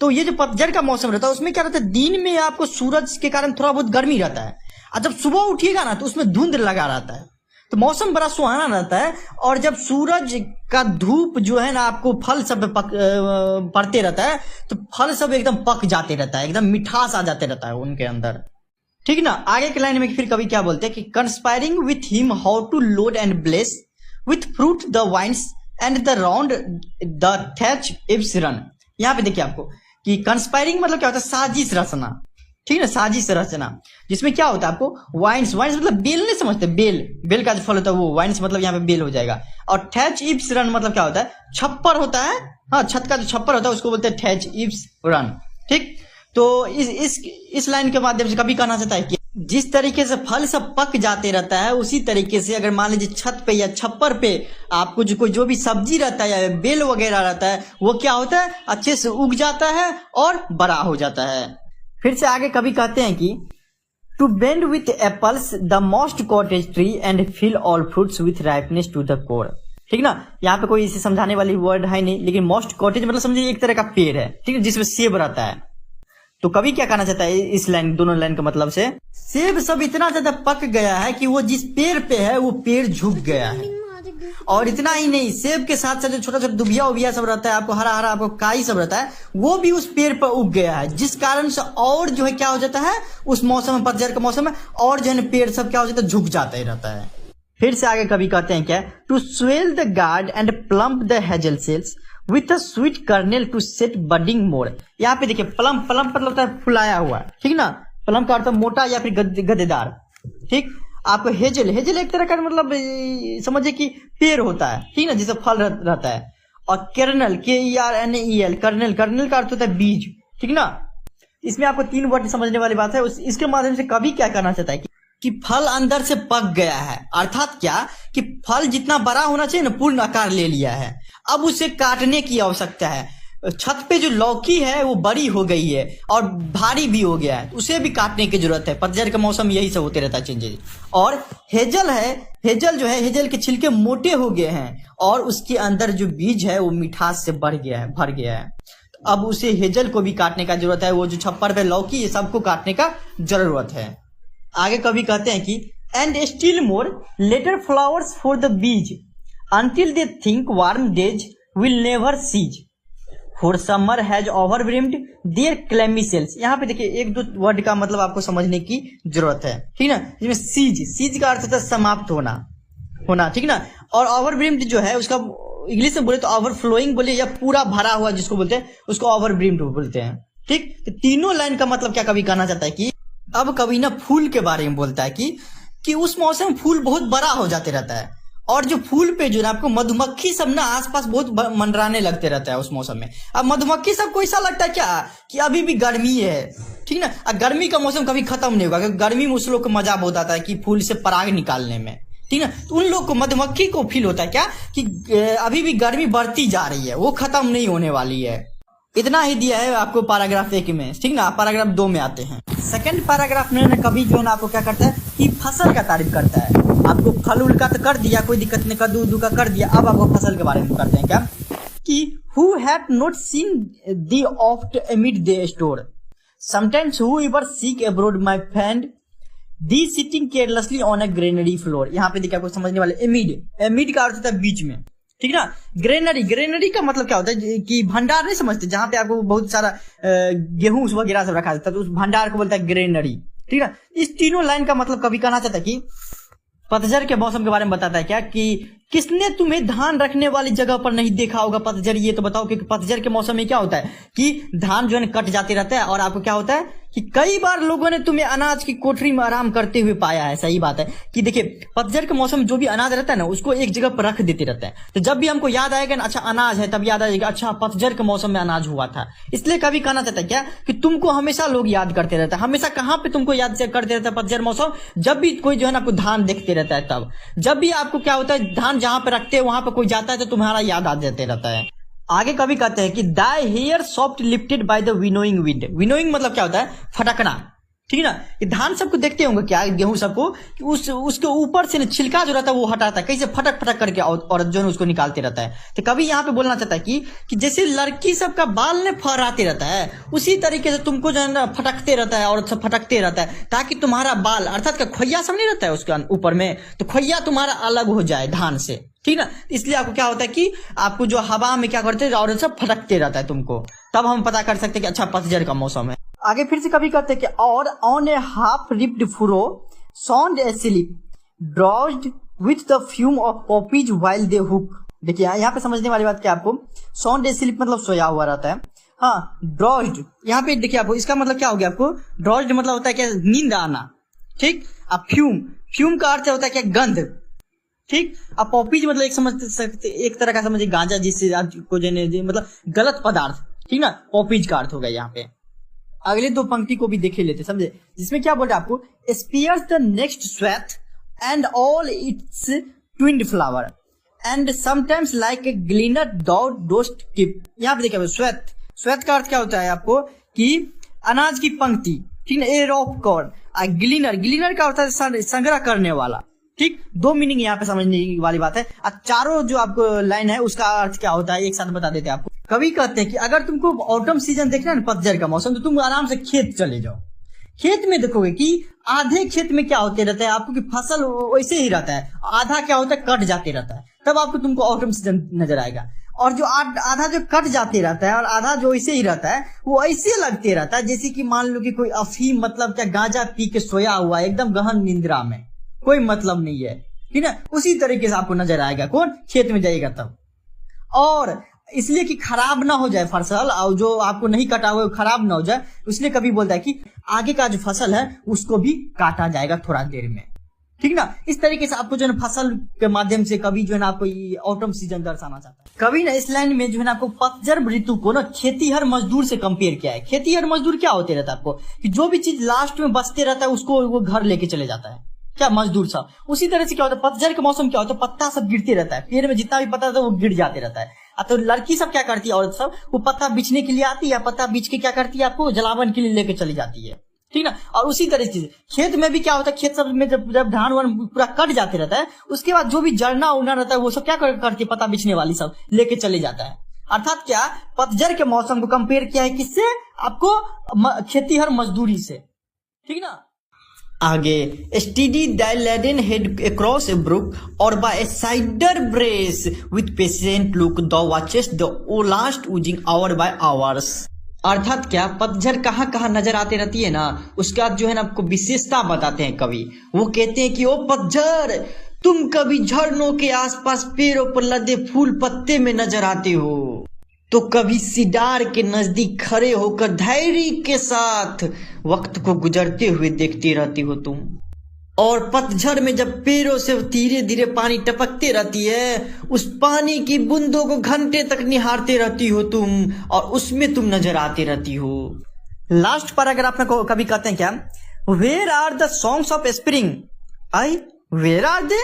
तो ये जो पतझड़ का मौसम रहता है उसमें क्या रहता है? दिन में आपको सूरज के कारण थोड़ा बहुत गर्मी रहता है और जब सुबह उठिएगा ना तो उसमें धुंध लगा रहता है, तो मौसम बड़ा सुहाना रहता है। और जब सूरज का धूप जो है ना आपको फल सब पड़ते रहता है तो फल सब एकदम पक जाते रहता है, एकदम मिठास आ जाते रहता है उनके अंदर, ठीक ना। आगे के लाइन में फिर कवि क्या बोलते हैं कि conspiring with him how to load and bless with fruit the vines and the round the thatch eaves run. यहाँ पे देखिए आपको कि कंस्पायरिंग मतलब क्या होता है? साजिश रचना, ठीक है ना, साजिश रचना, जिसमें क्या होता है आपको? वाइन्स, वाइन्स मतलब बेल नहीं समझते? बेल, बेल का जो फल होता है वो, वाइन्स मतलब यहाँ पे बेल हो जाएगा। और थैच इब्स रन मतलब क्या होता है? छप्पर होता है, हाँ, छत का जो छप्पर होता है उसको बोलते हैं थैच इब्स रन, ठीक। तो इस लाइन के माध्यम से कभी कहना चाहता है कि जिस तरीके से फल सब पक जाते रहता है उसी तरीके से अगर मान लीजिए छत पे या छप्पर पे आपको जो भी सब्जी रहता है या बेल वगैरह रहता है वो क्या होता है? अच्छे से उग जाता है और बड़ा हो जाता है। फिर से आगे कभी कहते हैं कि to bend with apples the mossed cottage tree and fill all fruits with ripeness to the core, ठीक ना। यहाँ पे कोई इसे समझाने वाली वर्ड है नहीं, लेकिन मोस्ट कॉटेज मतलब समझिए एक तरह का पेड़ है, ठीक है, जिसमें सेब रहता है। तो कवि क्या कहना चाहता है इस लाइन, दोनों लाइन का मतलब से? सेब सब इतना ज्यादा पक गया है कि वो जिस पेड़ पे है वो पेड़ झुक गया है। और इतना ही नहीं, सेब के साथ साथ जो छोटा छोटा दुबिया उबिया सब रहता है, आपको हरा हरा आपको काई सब रहता है, वो भी उस पेड़ पर उग गया है, जिस कारण से और जो है क्या हो जाता है उस मौसम में, पतझड़ का मौसम में, और जो है पेड़ सब क्या हो जाता है? झुक जाता ही रहता है। फिर से आगे कवि कहते हैं क्या? To swell the gourd and plump the hazel shells with a sweet kernel to set budding more. यहाँ पे देखिए प्लम्प, प्लम्प मतलब होता है फुलाया हुआ, ठीक ना। प्लम्प का अर्थ मोटा या फिर गद्देदार, ठीक। आपको हेजल, हेजल एक तरह का मतलब समझिए कि पेड़ होता है, ठीक ना, जिससे फल रहता है। और कर्नल, KERNEL, कर्नल, कर्नल का अर्थ होता है बीज, ठीक ना। इसमें आपको 3 वर्ड समझने वाली बात है। इसके माध्यम से कवि क्या करना चाहता है कि फल अंदर से पक गया है, अर्थात क्या कि फल जितना बड़ा होना चाहिए ना पूर्ण आकार ले लिया है, अब उसे काटने की आवश्यकता है। छत पे जो लौकी है वो बड़ी हो गई है और भारी भी हो गया है, उसे भी काटने की जरूरत है। पतझड़ का मौसम यही सब होते रहता है चेंजेस। और हेजल है, हेजल जो है, हेजल के छिलके मोटे हो गए हैं और उसके अंदर जो बीज है वो मिठास से बढ़ गया है, भर गया है। तो अब उसे हेजल को भी काटने का जरूरत है, वो जो छप्पर पे लौकी ये सबको काटने का जरूरत है। आगे कभी कहते हैं कि and still more letter flowers for the bees until they think warm days will never cease for summer has overwhelmed their clammy cells। यहाँ पे देखिए 1-2 वर्ड का मतलब आपको समझने की जरूरत है, ठीक ना। इसमें सीज, सीज का अर्थ होता है समाप्त होना, होना, ठीक ना। और ओवरब्रिम्ड जो है उसका इंग्लिश में बोले तो ओवरफ्लोइंग बोले या पूरा भरा हुआ जिसको बोलते हैं उसको ओवरब्रिम्ड बोलते हैं, ठीक। तो तीनों लाइन का मतलब क्या कवि कहना चाहता है कि अब कवि ना फूल के बारे में बोलता है कि उस मौसम में फूल बहुत बड़ा हो जाते रहता है और जो फूल पे जो ना आपको मधुमक्खी सब ना आसपास बहुत मंडराने लगते रहता है उस मौसम में। अब मधुमक्खी सबको ऐसा लगता है क्या कि अभी भी गर्मी है, ठीक ना। गर्मी का मौसम कभी खत्म नहीं होगा, क्योंकि गर्मी में उस लोग को मजा बहुत आता है कि फूल से पराग निकालने में, ठीक है। तो उन लोग को, मधुमक्खी को फील होता है क्या कि अभी भी गर्मी बढ़ती जा रही है, वो खत्म नहीं होने वाली है। इतना ही दिया है आपको पैराग्राफ 1 में, ठीक ना। पैराग्राफ 2 में आते हैं। सेकंड पैराग्राफ में कभी जो है ना आपको क्या करता है कि फसल का तारीफ करता है। आपको फल उल का तो कर दिया, कोई दिक्कत नहीं, कद्दू उद्दू का कर दिया, अब आपको फसल के बारे में करते हैं क्या कि who had not seen the oft amid the store, sometimes whoever seek abroad my friend the sitting carelessly on a granary floor। यहाँ पे देखिए आपको समझने वाले, एमिड का अर्थ होता है बीच में, ठीक ना। ग्रेनरी का मतलब क्या होता है कि भंडार नहीं समझते, जहां पे आपको बहुत सारा गेहूं वगैरह सब रखा जाता है, तो उस भंडार को बोलता है ग्रेनरी, ठीक है। इस तीनों लाइन का मतलब कभी कहना चाहता है कि पतझड़ के मौसम के बारे में बताता है क्या कि किसने तुम्हें धान रखने वाली जगह पर नहीं देखा होगा पतझड़। ये तो बताओ कि पतझड़ के मौसम में क्या होता है कि धान जो है कट जाते रहता है, और आपको क्या होता है कि कई बार लोगों ने तुम्हें अनाज की कोठरी में आराम करते हुए पाया है। सही बात है कि देखिए पतझड़ के मौसम में जो भी अनाज रहता है ना, उसको एक जगह पर रख देते रहता है। तो जब भी हमको याद आएगा ना, अच्छा अनाज है, तब याद आएगा अच्छा पतझड़ के मौसम में अनाज हुआ था। इसलिए कभी कहना चाहता है क्या कि तुमको हमेशा लोग याद करते रहता है। हमेशा कहाँ पे तुमको याद करते रहता है पतझड़ मौसम, जब भी कोई जो है ना आपको धान देखते रहता है, तब जब भी आपको क्या होता है धान जहां पे रखते हैं वहां पे कोई जाता है तो तुम्हारा याद आ जाते रहता है। आगे कभी कहते हैं कि thy hair soft lifted by the winnowing wind. Winnowing मतलब क्या होता है, फटकना, ठीक है ना। कि धान सबको देखते होंगे क्या, गेहूं सबको, उसके ऊपर से छिलका जो रहता है वो हटाता है, कैसे फटक फटक करके औरत जो है उसको निकालते रहता है। तो कभी यहाँ पे बोलना चाहता है कि जैसे लड़की सबका बाल ने फहराते रहता है, उसी तरीके से तुमको जो है ना फटकते रहता है, औरत सब फटकते रहता है, ताकि तुम्हारा बाल अर्थात का खोइया सब नहीं रहता है उसके ऊपर में, तो खोइया तुम्हारा अलग हो जाए धान से, ठीक ना। इसलिए आपको क्या होता है कि आपको जो हवा में क्या करते हैं औरत सब फटकते रहता है तुमको, तब हम पता कर सकते हैं कि अच्छा पतझड़ का मौसम है। आगे फिर से कभी कहते हैं कि or on a half reaped furrow sound asleep drowsed with the fume of poppies while thy hook. देखिए यहाँ पे समझने वाली बात क्या, आपको साउंड ए स्लीप मतलब सोया हुआ रहता है। हाँ, ड्रॉज्ड यहाँ पे देखिए आपको इसका मतलब क्या हो गया, आपको ड्रॉज्ड मतलब होता है क्या, नींद आना, ठीक। अब फ्यूम का अर्थ होता है क्या, गंध, ठीक। अब पॉपीज मतलब एक समझ सकते, एक तरह का समझिए गांजा, जिससे आपको मतलब गलत पदार्थ, ठीक ना, पॉपीज का अर्थ हो गया यहाँ पे। अगले 2 पंक्ति को भी देखे लेते समझे, जिसमें क्या बोल रहा है आपको, spheres the next sweat and all it's ट्विन्ड flower and sometimes like a ग्लीनर डोस्ट tip. यहाँ पे देखिए स्वेट का अर्थ क्या होता है आपको कि अनाज की पंक्ति, ठीक ना, ए रॉफ कॉर्न। ग्लीनर का होता है संग्रह करने वाला, ठीक। 2 मीनिंग यहाँ पे समझने वाली बात है। अब चारों जो आपको लाइन है उसका अर्थ क्या होता है एक साथ बता देते हैं आपको। कभी कहते हैं कि अगर तुमको ऑटम सीजन देखना है ना, पतझड़ का मौसम, तो तुम आराम से खेत चले जाओ। खेत में देखोगे कि आधे खेत में क्या होते रहता है आपको कि फसल वैसे ही रहता है, आधा क्या होता है कट जाते रहता है, तब आपको तुमको ऑटम सीजन नजर आएगा। और जो आधा जो कट जाते रहता है और आधा जो ऐसे ही रहता है, वो ऐसे लगते रहता है जैसे कि मान लो कि कोई अफीम मतलब क्या गांजा पी के सोया हुआ है एकदम गहन निंद्रा में, कोई मतलब नहीं है, ठीक है। उसी तरीके से आपको नजर आएगा, कौन खेत में जाएगा तब। और इसलिए कि खराब ना हो जाए फसल, और जो आपको नहीं कटा हुआ खराब ना हो जाए, इसलिए कभी बोलता है कि आगे का जो फसल है उसको भी काटा जाएगा थोड़ा देर में, ठीक ना। इस तरीके से आपको जो है फसल के माध्यम से कभी जो है ना आपको ये ऑटम सीजन दर्शाना चाहता है। कभी ना इस लाइन में जो है ना आपको पतझड़ ऋतु को ना खेतीहर मजदूर से कंपेयर किया है। खेतीहर मजदूर क्या होते रहता है आपको कि जो भी चीज लास्ट में बचते रहता है उसको वो घर लेके चले जाता है, क्या मजदूर सब। उसी तरह से क्या होता है पतझड़ के मौसम क्या होता है, पत्ता सब गिरते रहता है, पेड़ में जितना भी पत्ता था वो गिर जाते रहता है। तो लड़की सब क्या करती है, औरत सब वो पत्ता बिछने के लिए आती है, पत्ता बिछ के क्या करती है आपको जलावन के लिए लेके चली जाती है, ठीक ना। और उसी तरह से खेत में भी क्या होता है, खेत सब में जब धान वान पूरा कट जाते रहता है, उसके बाद जो भी जड़ना उड़ना रहता है वो सब क्या करती है, पत्ता बिछने वाली सब लेके चले जाता है। अर्थात क्या पतझड़ के मौसम को कंपेयर किया है किससे, आपको खेतीहर मजदूरी से, ठीक ना। आगे study the laden head across a brook और bye A cider brace with patient look the watches the last using our bye hours. अर्थात क्या पतझड़ कहाँ कहाँ नजर आते रहती है ना, उसका जो है ना आपको विशेषता बताते हैं कवि। वो कहते हैं कि ओ पतझड़, तुम कभी झरनों के आसपास पेड़ों पर लदे फूल पत्ते में नजर आते हो, तो कभी सिडार के नजदीक खड़े होकर धैर्य के साथ वक्त को गुजरते हुए देखते रहती हो तुम। और पतझड़ में जब पेड़ों से धीरे धीरे पानी टपकते रहती है, उस पानी की बूंदों को घंटे तक निहारते रहती हो तुम, और उसमें तुम नजर आते रहती हो। लास्ट पैराग्राफ में कभी कहते हैं क्या, where are the songs of spring, I where are they,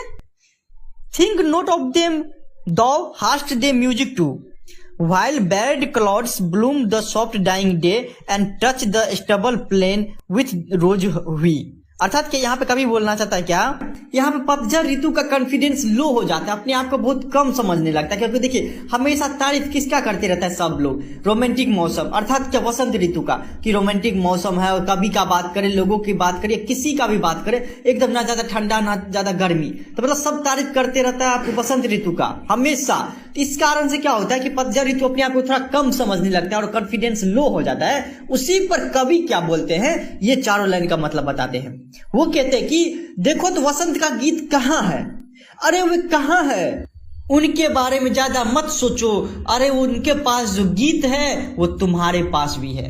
think note of them thou hast the music too, while bad clouds bloom the soft dying day and touch the stubble plain with rose hui। अर्थात कि यहाँ पे कभी बोलना चाहता है क्या, यहाँ पे पतझड़ ऋतु का कॉन्फिडेंस लो हो जाता है, अपने आप को बहुत कम समझने लगता है, क्योंकि देखिए हमेशा तारीफ किसका करते रहता है सब लोग, रोमांटिक मौसम, अर्थात क्या वसंत ऋतु का, कि रोमांटिक मौसम है, और कभी का बात करें, लोगों की बात करें, किसी का भी बात करें, एकदम ना ज्यादा ठंडा ना ज्यादा गर्मी, तो मतलब सब तारीफ करते रहता है आपको वसंत ऋतु का हमेशा। इस कारण से क्या होता है कि पतझड़ ऋतु अपने आप को थोड़ा कम समझने लगता है और कॉन्फिडेंस लो हो जाता है। उसी पर कवि क्या बोलते हैं, ये चारों लाइन का मतलब बताते हैं। वो कहते हैं कि देखो तो वसंत का गीत कहाँ है, अरे वे कहाँ है, उनके बारे में ज्यादा मत सोचो, अरे उनके पास जो गीत है वो तुम्हारे पास भी है,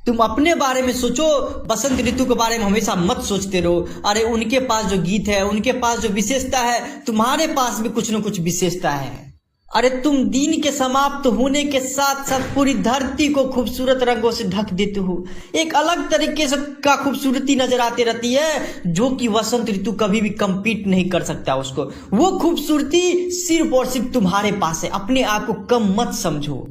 तुम अपने बारे में सोचो, बसंत ऋतु के बारे में हमेशा मत सोचते रहो, अरे उनके पास जो गीत है, उनके पास जो विशेषता है, तुम्हारे पास भी कुछ न कुछ विशेषता है। अरे तुम दिन के समाप्त होने के साथ साथ पूरी धरती को खूबसूरत रंगों से ढक देते हो, एक अलग तरीके से का खूबसूरती नजर आती रहती है, जो कि वसंत ऋतु कभी भी कंपीट नहीं कर सकता उसको। वो खूबसूरती सिर्फ और सिर्फ तुम्हारे पास है, अपने आप को कम मत समझो।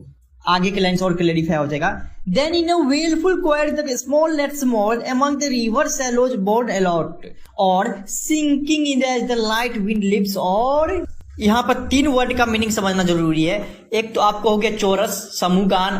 आगे के लाइन्स और क्लैरिफाई हो जाएगा। Then in a wailful choir the small net small among the river shallows born aloft or sinking in as the light wind lifts। और यहाँ पर 3 वर्ड का मीनिंग समझना जरूरी है। एक तो आपको हो गया चोरस, समूह गान,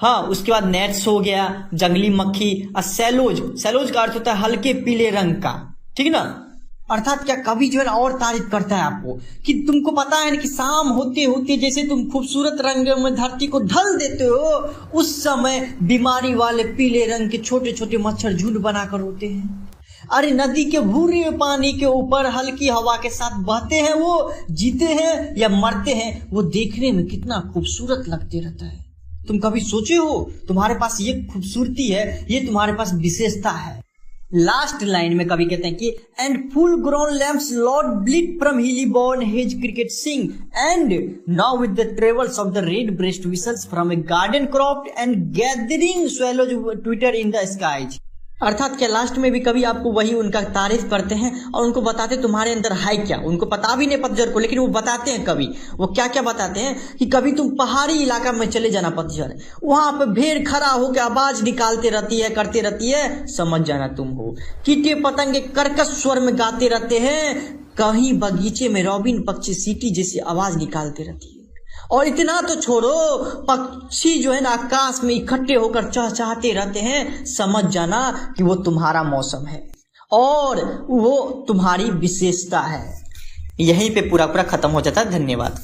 हाँ, उसके बाद नेट्स हो गया, जंगली मक्खी, और सैलोज, सैलोज का अर्थ होता है हल्के पीले रंग का, ठीक है ना। अर्थात क्या कवि जो है ना और तारीफ करता है आपको कि तुमको पता है ना कि शाम होते होते जैसे तुम खूबसूरत रंग में धरती को ढल देते हो, उस समय बीमारी वाले पीले रंग के छोटे छोटे मच्छर झुंड बनाकर होते हैं। अरे नदी के भूरे पानी के ऊपर हल्की हवा के साथ बहते हैं, वो जीते हैं या मरते हैं, वो देखने में कितना खूबसूरत लगते रहता है। तुम कभी सोचे हो तुम्हारे पास ये खूबसूरती है, ये तुम्हारे पास विशेषता है। लास्ट लाइन में कवि कहते हैं कि and full grown lamps Lord ब्लिट from हिली born hedge cricket sing and now with the travels of the red breast whistles from A garden cropped and gathering swallows Twitter in the skies. अर्थात क्या last में भी कभी आपको वही उनका तारीफ करते हैं और उनको बताते तुम्हारे अंदर है क्या, उनको पता भी नहीं पतझड़ को, लेकिन वो बताते हैं कभी, वो क्या क्या बताते हैं कि कभी तुम पहाड़ी इलाका में चले जाना पतझड़, वहां पे भेड़ खड़ा होकर आवाज निकालते रहती है, करते रहती है, समझ जाना तुम हो। कीटे पतंगे कर्कश स्वर में गाते रहते हैं, कहीं बगीचे में रॉबिन पक्षी सीटी जैसी आवाज निकालते रहती है। और इतना तो छोड़ो, पक्षी जो है ना आकाश में इकट्ठे होकर चहचहाते रहते हैं, समझ जाना कि वो तुम्हारा मौसम है और वो तुम्हारी विशेषता है। यहीं पे पूरा पूरा खत्म हो जाता है। धन्यवाद।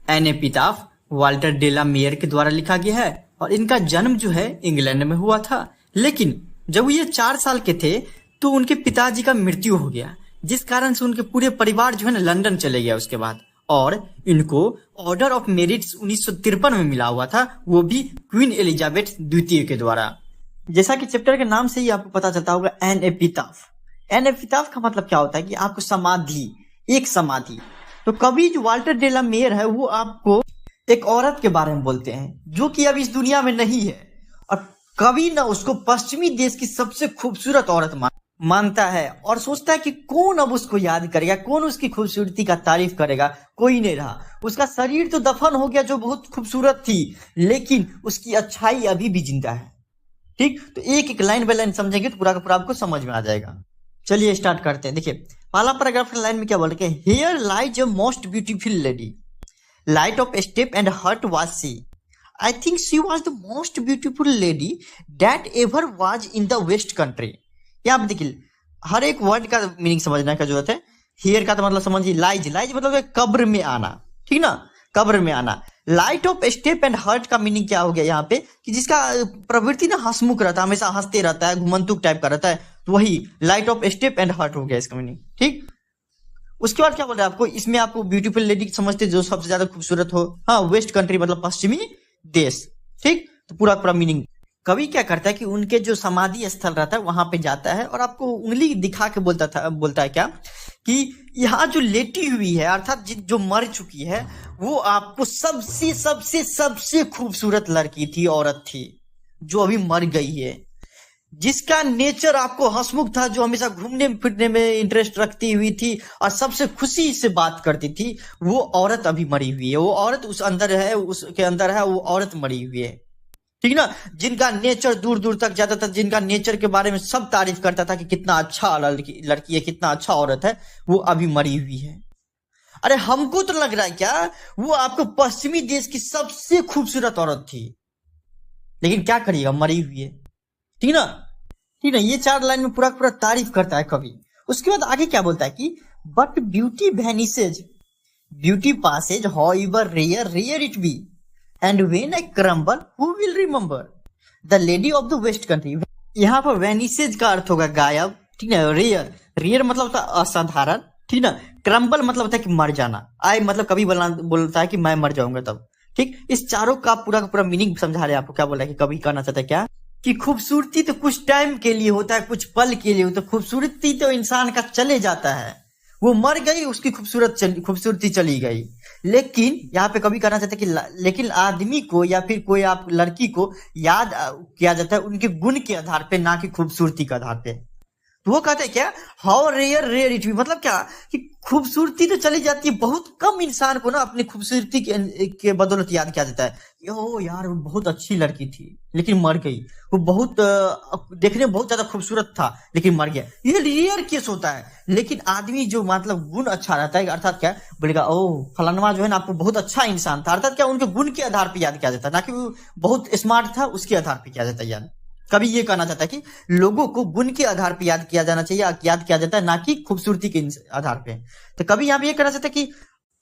एन एपिताफ वाल्टर डेला मेयर के द्वारा लिखा गया है और इनका जन्म जो है इंग्लैंड में हुआ था, लेकिन जब ये 4 साल के थे तो उनके पिताजी का मृत्यु हो गया, जिस कारण से उनके पूरे परिवार जो है ना लंदन चले गया उसके बाद। और इनको ऑर्डर ऑफ मेरिट 1953 में मिला हुआ था, वो भी क्वीन एलिजाबेथ द्वितीय के द्वारा। जैसा कि चैप्टर के नाम से ही आपको पता चलता होगा एन एपिताफ। एन एपिताफ का मतलब क्या होता है कि आपको समाधि, एक समाधि। तो कवि जो वाल्टर डेला मेयर है वो आपको एक औरत के बारे में बोलते हैं जो कि अब इस दुनिया में नहीं है, और कवि ना उसको पश्चिमी देश की सबसे खूबसूरत औरत मानता है और सोचता है कि कौन अब उसको याद करेगा, कौन उसकी खूबसूरती का तारीफ करेगा। कोई नहीं रहा। उसका शरीर तो दफन हो गया जो बहुत खूबसूरत थी, लेकिन उसकी अच्छाई अभी भी जिंदा है। ठीक, तो एक एक लाइन बाय लाइन समझेंगे तो पूरा का पूरा आपको समझ में आ जाएगा। चलिए स्टार्ट करते हैं। देखिए पहला पैराग्राफ लाइन में क्या बोल रहे हैं, here lies a most beautiful lady, light of step and hurt was C. I think she was the most beautiful lady that ever was in the waste country. यहाँ आप देखिए हर एक वर्ड का मीनिंग समझने का जरूरत है। हियर का तो मतलब समझिए लाइज, लाइज मतलब कब्र में आना, ठीक ना, कब्र में आना। Light of step and hurt का मीनिंग क्या हो गया यहाँ पे कि जिसका प्रवृत्ति ना हंसमुख रहता है, हमेशा हंसते रहता है, घुमंतुक टाइप का रहता है, तो वही light of step and hurt हो गया इसका मीनिंग। ठीक, उसके बाद क्या बोल रहे हैं आपको, इसमें आपको ब्यूटीफुल लेडी समझते जो सबसे ज्यादा खूबसूरत हो, हाँ, वेस्ट कंट्री मतलब पश्चिमी देश। ठीक, तो पूरा पूरा मीनिंग। कवि क्या करता है कि उनके जो समाधि स्थल रहता है वहां पे जाता है और आपको उंगली दिखा के बोलता है क्या कि यहाँ जो लेटी हुई है अर्थात जो मर चुकी है वो आपको सबसे सबसे सबसे खूबसूरत लड़की थी, औरत थी जो अभी मर गई है, जिसका नेचर आपको हंसमुख था, जो हमेशा घूमने फिरने में इंटरेस्ट रखती हुई थी और सबसे खुशी से बात करती थी, वो औरत अभी मरी हुई है। वो औरत उस अंदर है, उसके अंदर है, वो औरत मरी हुई है, ठीक ना। जिनका नेचर दूर दूर तक जाता था, जिनका नेचर के बारे में सब तारीफ करता था कि कितना अच्छा लड़की है, कितना अच्छा औरत है, वो अभी मरी हुई है। अरे हमको तो लग रहा है क्या वो आपको पश्चिमी देश की सबसे खूबसूरत औरत थी, लेकिन क्या करिएगा, मरी हुई है, ठीक ना। ठीक ना, ये 4 लाइन में पूरा पूरा तारीफ करता है कवि। उसके बाद आगे क्या बोलता है कि but beauty वैनिसेज, beauty Passage, however rare rare it be, and when I crumble who will remember the lady of the waste country. यहाँ पर वैनिसेज का अर्थ होगा गायब, ठीक ना। रेयर, रेयर मतलब होता है असाधारण, ठीक ना। क्रम्बल मतलब होता है कि मर जाना। आई मतलब कभी बोलता है कि मैं मर जाऊंगा तब, ठीक। इस चारों का पूरा मीनिंग समझा रहे हैं आपको। क्या बोला है कि कभी कहना चाहता है क्या कि खूबसूरती तो कुछ टाइम के लिए होता है, कुछ पल के लिए होता है। खूबसूरती तो इंसान का चले जाता है, वो मर गई, उसकी खूबसूरती चली गई। लेकिन यहाँ पे कभी कहना चाहते हैं कि लेकिन आदमी को या फिर कोई आप लड़की को याद किया जाता है उनके गुण के आधार पे, ना कि खूबसूरती के आधार पे। तो वो कहते हैं क्या, how rare rare it be, मतलब क्या कि खूबसूरती तो चली जाती है, बहुत कम इंसान को ना अपनी खूबसूरती के बदौलत याद किया जाता है। ओ यार वो बहुत अच्छी लड़की थी लेकिन मर गई, वो बहुत देखने में बहुत ज्यादा खूबसूरत था लेकिन मर गया। ये रेयर केस होता है। लेकिन आदमी जो मतलब गुण अच्छा रहता है, अर्थात क्या बोलेगा, ओ फलानवा जो है ना आपको बहुत अच्छा इंसान था, अर्थात क्या उनके गुण के आधार पर याद किया जाता है, ना कि वो बहुत स्मार्ट था उसके आधार पर किया जाता है याद। कभी ये कहना चाहता है कि लोगों को गुण के आधार पर याद किया जाना चाहिए, याद किया जाता है, ना कि खूबसूरती के आधार पे। तो कभी यहाँ पे ये कहना चाहता है कि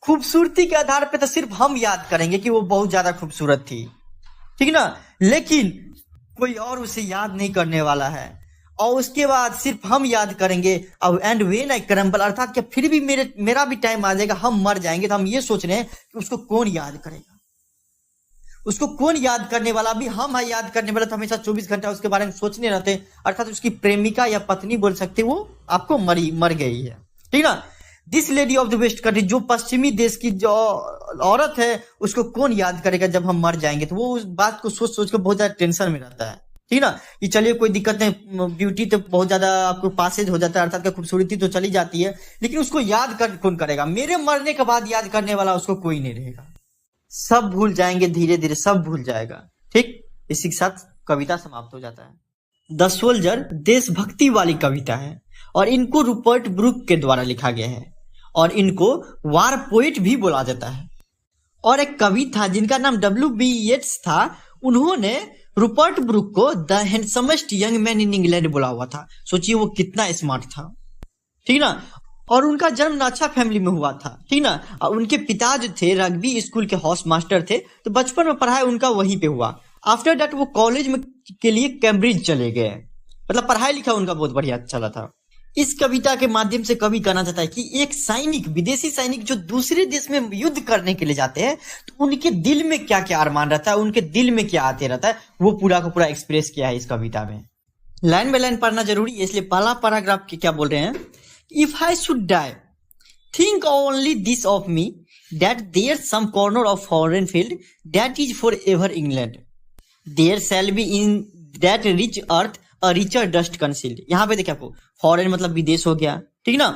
खूबसूरती के आधार पे तो सिर्फ हम याद करेंगे कि वो बहुत ज्यादा खूबसूरत थी, ठीक ना, लेकिन कोई और उसे याद नहीं करने वाला है, और उसके बाद सिर्फ हम याद करेंगे। अब एंड व्हेन आई क्रम्बल, अर्थात क्या फिर भी मेरा भी टाइम आ जाएगा, हम मर जाएंगे, तो हम ये सोच रहे हैं कि उसको कौन याद करेगा, उसको कौन याद करने वाला। भी हम है याद करने वाला, तो हमेशा 24 घंटा उसके बारे में सोचने रहते, अर्थात उसकी प्रेमिका या पत्नी बोल सकते, वो आपको मर गई है, ठीक ना। This lady of the waste country, जो पश्चिमी देश की जो औरत है, उसको कौन याद करेगा जब हम मर जाएंगे। तो वो उस बात को सोच सोच कर बहुत ज्यादा टेंशन में रहता है, ठीक ना। कि चलिए कोई दिक्कत नहीं, ब्यूटी तो बहुत ज्यादा आपको पासेज हो जाता है, अर्थात का खूबसूरती तो चली जाती है, लेकिन उसको याद कौन करेगा। मेरे मरने के बाद याद करने वाला उसको कोई नहीं रहेगा, सब भूल जाएंगे, धीरे धीरे सब भूल जाएगा, ठीक। इसी के साथ कविता समाप्त हो जाता है। द सोल्जर देशभक्ति वाली कविता है और इनको रूपर्ट ब्रूक के द्वारा लिखा गया है और इनको वार पोइट भी बोला जाता है। और एक कवि था जिनका नाम W.B. येट्स था, उन्होंने रूपर्ट ब्रूक को the हैंडसमेस्ट young man in England बोला हुआ था। सोचिए वो कितना स्मार्ट था, ठीक ना। और उनका जन्म नाचा फैमिली में हुआ था, ठीक ना। और उनके पिता जो थे रग्बी स्कूल के हाउस मास्टर थे, तो बचपन में पढ़ाई उनका वहीं पे हुआ। आफ्टर दैट वो कॉलेज में के लिए कैम्ब्रिज चले गए, मतलब पढ़ाई लिखा उनका बहुत बढ़िया चला था। इस कविता के माध्यम से कवि कहना चाहता है कि एक सैनिक, विदेशी सैनिक जो दूसरे देश में युद्ध करने के लिए जाते हैं, तो उनके दिल में क्या क्या अरमान रहता है, उनके दिल में क्या आते रहता है, वो पूरा का पूरा एक्सप्रेस किया है इस कविता में। लाइन बाय लाइन पढ़ना जरूरी है, इसलिए पहला पैराग्राफ के क्या बोल रहे हैं। If I should die, think only this of me, that there's some corner of foreign field that is forever England. There shall be in that rich earth a richer dust concealed. यहाँ पे देखिए आपको foreign मतलब विदेश हो गया, ठीक ना,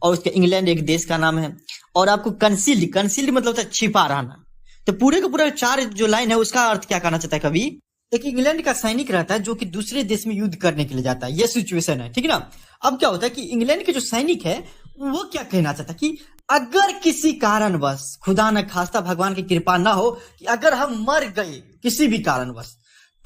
और उसका इंग्लैंड एक देश का नाम है, और आपको कंसील्ड मतलब होता है छिपा रहना। तो पूरे का पूरा 4 जो लाइन है उसका अर्थ क्या कहना चाहता है कवि। एक इंग्लैंड का सैनिक रहता है जो कि दूसरे देश में युद्ध करने के लिए जाता है, ये सिचुएशन है, ठीक ना। अब क्या होता है कि इंग्लैंड के जो सैनिक है वो क्या कहना चाहता है कि अगर किसी कारणवश, खुदा न खास्ता भगवान की कृपा ना हो, कि अगर हम मर गए किसी भी कारणवश,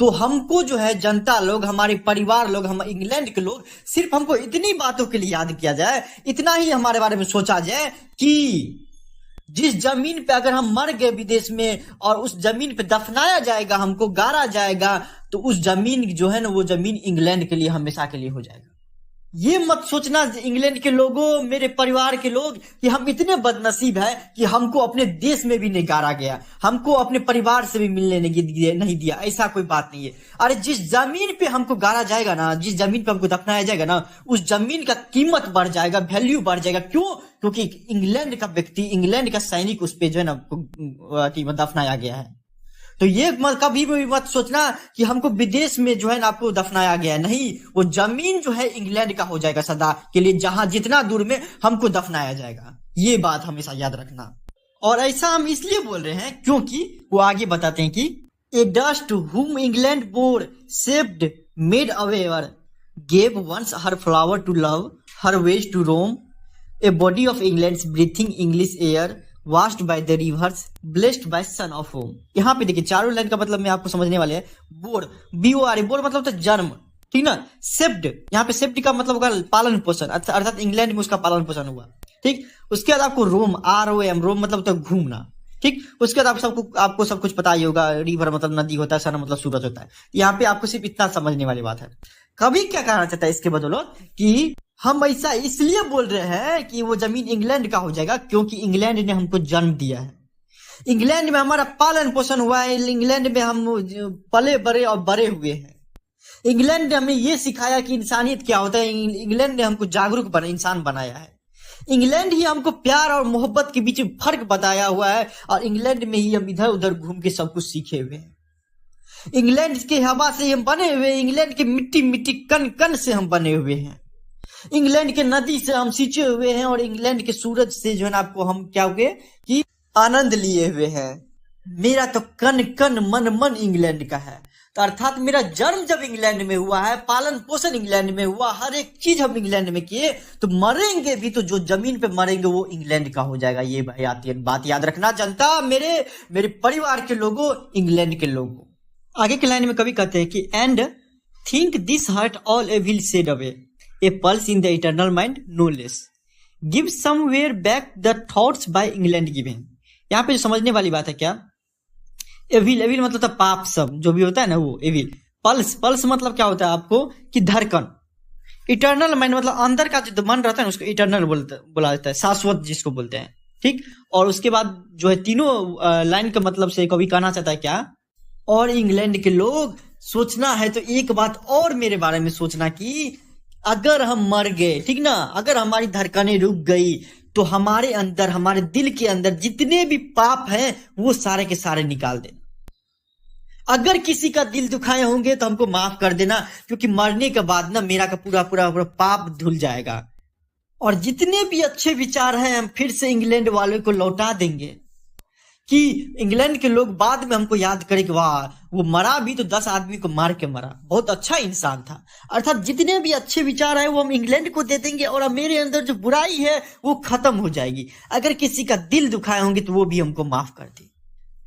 तो हमको जो है जनता लोग, हमारे परिवार लोग, हम इंग्लैंड के लोग, सिर्फ हमको इतनी बातों के लिए याद किया जाए, इतना ही हमारे बारे में सोचा जाए कि जिस जमीन पे अगर हम मर गए विदेश में और उस जमीन पे दफनाया जाएगा, हमको गाड़ा जाएगा, तो उस जमीन जो है ना, वो जमीन इंग्लैंड के लिए हमेशा के लिए हो जाएगा। ये मत सोचना इंग्लैंड के लोगों, मेरे परिवार के लोग, कि हम इतने बदनसीब हैं कि हमको अपने देश में भी नहीं गाड़ा गया, हमको अपने परिवार से भी मिलने नहीं दिया। ऐसा कोई बात नहीं है। अरे जिस जमीन पे हमको गाड़ा जाएगा ना, जिस जमीन पे हमको दफनाया जाएगा ना, उस जमीन का कीमत बढ़ जाएगा, वैल्यू बढ़ जाएगा। क्यों? क्योंकि इंग्लैंड का व्यक्ति, इंग्लैंड का सैनिक उस पे जो है ना दफनाया गया है। तो ये कभी भी मत सोचना कि हमको विदेश में जो है ना आपको दफनाया गया है। नहीं, वो जमीन जो है इंग्लैंड का हो जाएगा सदा के लिए, जहां जितना दूर में हमको दफनाया जाएगा। ये बात हमेशा याद रखना। और ऐसा हम इसलिए बोल रहे हैं क्योंकि वो आगे बताते हैं कि ए dust whom England bore saved made aware gave once her flower to love her ways to roam a body of England's breathing English air washed by the rivers blessed by son of home। यहाँ पे देखिए चारों line का मतलब मैं आपको समझने वाले हैं। बोर, BOR, बोर मतलब होता है जन्म, ठीक ना। सेप्ड, यहाँ पे सेप्ड का मतलब होगा पालन पोषण, अर्थात इंग्लैंड में उसका पालन पोषण हुआ, ठीक। उसके बाद आपको रोम, ROM, रोम मतलब होता है घूमना, ठीक। उसके बाद आपको सब कुछ पता ही होगा। रिवर मतलब नदी होता है, सन मतलब सूरज होता है। यहाँ पे आपको सिर्फ इतना समझने वाली बात है। कभी क्या कहना चाहता है इसके बदौलत कि हम ऐसा इसलिए बोल रहे हैं कि वो जमीन इंग्लैंड का हो जाएगा क्योंकि इंग्लैंड ने हमको जन्म दिया है, इंग्लैंड में हमारा पालन पोषण हुआ है, इंग्लैंड में हम पले बड़े और बड़े हुए हैं। इंग्लैंड ने हमें ये सिखाया कि इंसानियत क्या होता है। इंग्लैंड ने हमको जागरूक इंसान बनाया है। इंग्लैंड ही हमको प्यार और मोहब्बत के बीच में फर्क बताया हुआ है, और इंग्लैंड में ही हम इधर उधर घूम के सब कुछ सीखे हुए हैं। इंग्लैंड के हवा से हम बने हुए, इंग्लैंड के मिट्टी मिट्टी कण कण से हम बने हुए हैं, इंग्लैंड के नदी से हम सींचे हुए हैं, और इंग्लैंड के सूरज से जो है ना आपको हम क्या हुए कि आनंद लिए हुए हैं। मेरा तो कन कन मन मन इंग्लैंड का है। तो अर्थात मेरा जन्म जब इंग्लैंड में हुआ है, पालन पोषण इंग्लैंड में हुआ, हर एक चीज हम इंग्लैंड में किए, तो मरेंगे भी तो जो जमीन पे मरेंगे वो इंग्लैंड का हो जाएगा। ये बात याद रखना जनता, मेरे परिवार के लोगों, इंग्लैंड के लोगों। आगे के लाइन में कवि कहते हैं कि and think this hurt all A will said away A pulse in the eternal mind no less give somewhere back the thoughts by England given. यहाँ पे जो समझने वाली बात है क्या, एविल, एविल मतलब था पाप सब जो भी होता है ना वो एविल। पल्स, पल्स मतलब क्या होता है आपको कि धड़कन। इटर्नल माइंड मतलब अंदर का जो मन रहता है ना उसको इटर्नल बोला जाता है, शाश्वत जिसको बोलते हैं, ठीक। और उसके बाद जो है तीनों लाइन के मतलब से कवि कहना चाहता है क्या, और इंग्लैंड के लोग सोचना है तो एक बात और मेरे बारे में सोचना कि अगर हम मर गए, ठीक ना, अगर हमारी धड़कनें रुक गई तो हमारे अंदर, हमारे दिल के अंदर जितने भी पाप हैं वो सारे के सारे निकाल देना। अगर किसी का दिल दुखाए होंगे तो हमको माफ कर देना, क्योंकि मरने के बाद ना मेरा का पूरा पूरा पूरा पाप धुल जाएगा। और जितने भी अच्छे विचार हैं हम फिर से इंग्लैंड वालों को लौटा देंगे, कि इंग्लैंड के लोग बाद में हमको याद करें कि वाह वो मरा भी तो 10 आदमी को मार के मरा, बहुत अच्छा इंसान था। अर्थात जितने भी अच्छे विचार है वो हम इंग्लैंड को दे देंगे, और मेरे अंदर जो बुराई है वो खत्म हो जाएगी। अगर किसी का दिल दुखाए होंगे तो वो भी हमको माफ कर दे।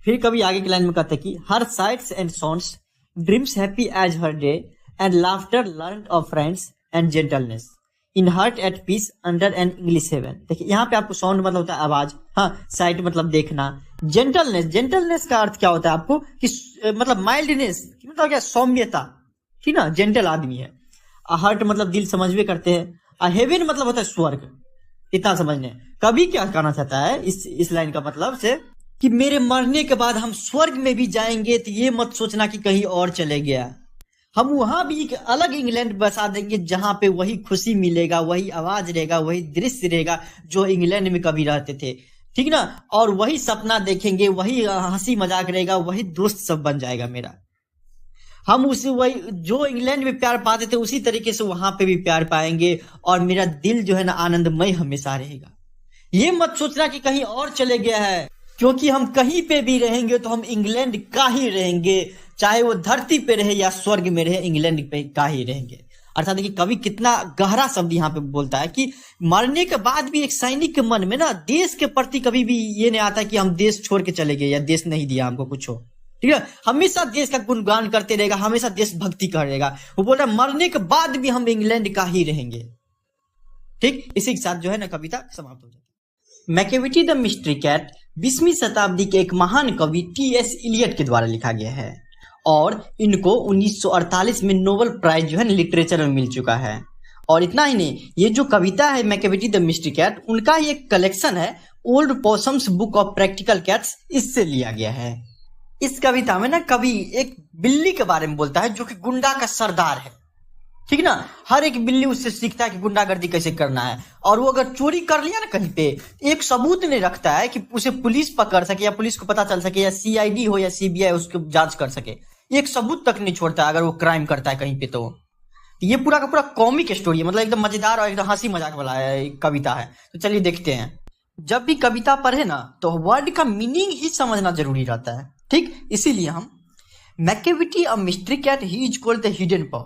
फिर कभी आगे की लाइन में कहते कि हर sites and sounds dreams happy as her day and laughter learn of friends and gentleness in heart eight piece under an English haven. देखिए यहाँ पे आपको साउंड मतलब होता है आवाज, हाँ, साइट मतलब देखना, जेंटलनेस, जेंटलनेस का अर्थ क्या होता है आपको कि मतलब माइल्डनेस मतलब क्या, सौम्यता, ठीक ना, जेंटल आदमी है। हार्ट मतलब दिल, समझवे करते हैं। हेवन मतलब होता है स्वर्ग, इतना समझने। कभी क्या कहना चाहता है इस लाइन का मतलब से कि मेरे मरने के बाद हम स्वर्ग में भी जाएंगे, तो ये मत सोचना कि कहीं और चले गया, हम वहां भी एक अलग इंग्लैंड बसा देंगे जहां पे वही खुशी मिलेगा, वही आवाज रहेगा, वही दृश्य रहेगा जो इंग्लैंड में कभी रहते थे, ठीक ना। और वही सपना देखेंगे, वही हंसी मजाक रहेगा, वही दोस्त सब बन जाएगा मेरा। हम उसे वही जो इंग्लैंड में प्यार पाते थे उसी तरीके से वहां पे भी प्यार पाएंगे, और मेरा दिल जो है ना आनंदमय हमेशा रहेगा। ये मत सोचना कि कहीं और चले गया है, क्योंकि हम कहीं पे भी रहेंगे तो हम इंग्लैंड का ही रहेंगे, चाहे वो धरती पे रहे या स्वर्ग में रहे, इंग्लैंड पे का ही रहेंगे। अर्थात देखिए कवि कितना गहरा शब्द यहाँ पे बोलता है कि मरने के बाद भी एक सैनिक के मन में ना देश के प्रति कभी भी ये नहीं आता कि हम देश छोड़ के चले गए या देश नहीं दिया हमको कुछ हो, ठीक है। हमेशा देश का गुणगान करते रहेगा, हमेशा देशभक्ति करेगा। वो बोल रहा है मरने के बाद भी हम इंग्लैंड का ही रहेंगे, ठीक। इसी के साथ जो है ना कविता समाप्त हो जाती है। मैकेविटी द मिस्ट्री कैट 20वीं शताब्दी के एक महान कवि T.S. इलियट के द्वारा लिखा गया है, और इनको 1948 में नोबेल प्राइज जो है लिटरेचर में मिल चुका है। और इतना ही नहीं, ये जो कविता है मैकेविटी द मिस्ट्री कैट, उनका ही एक कलेक्शन है old पॉसम्स book of practical cats, इससे लिया गया है। इस कविता में ना कवि एक बिल्ली के बारे में बोलता है जो कि गुंडा का सरदार है, ठीक ना। हर एक बिल्ली उससे सीखता है कि गुंडागर्दी कैसे करना है, और वो अगर चोरी कर लिया ना कहीं पे, एक सबूत नहीं रखता है कि उसे पुलिस पकड़ सके या पुलिस को पता चल सके या सीआईडी हो या सीबीआई उसको जांच कर सके, एक सबूत तक नहीं छोड़ता अगर वो क्राइम करता है कहीं पे। तो ये पूरा का पूरा कॉमिक स्टोरी है, मतलब एकदम मजेदार और एकदम हंसी मजाक वाला है कविता है। तो चलिए देखते हैं। जब भी कविता पढ़े ना तो वर्ड का मीनिंग ही समझना जरूरी रहता है, ठीक। इसीलिए हम Macavity a mystery cat, he is called the hidden पॉ,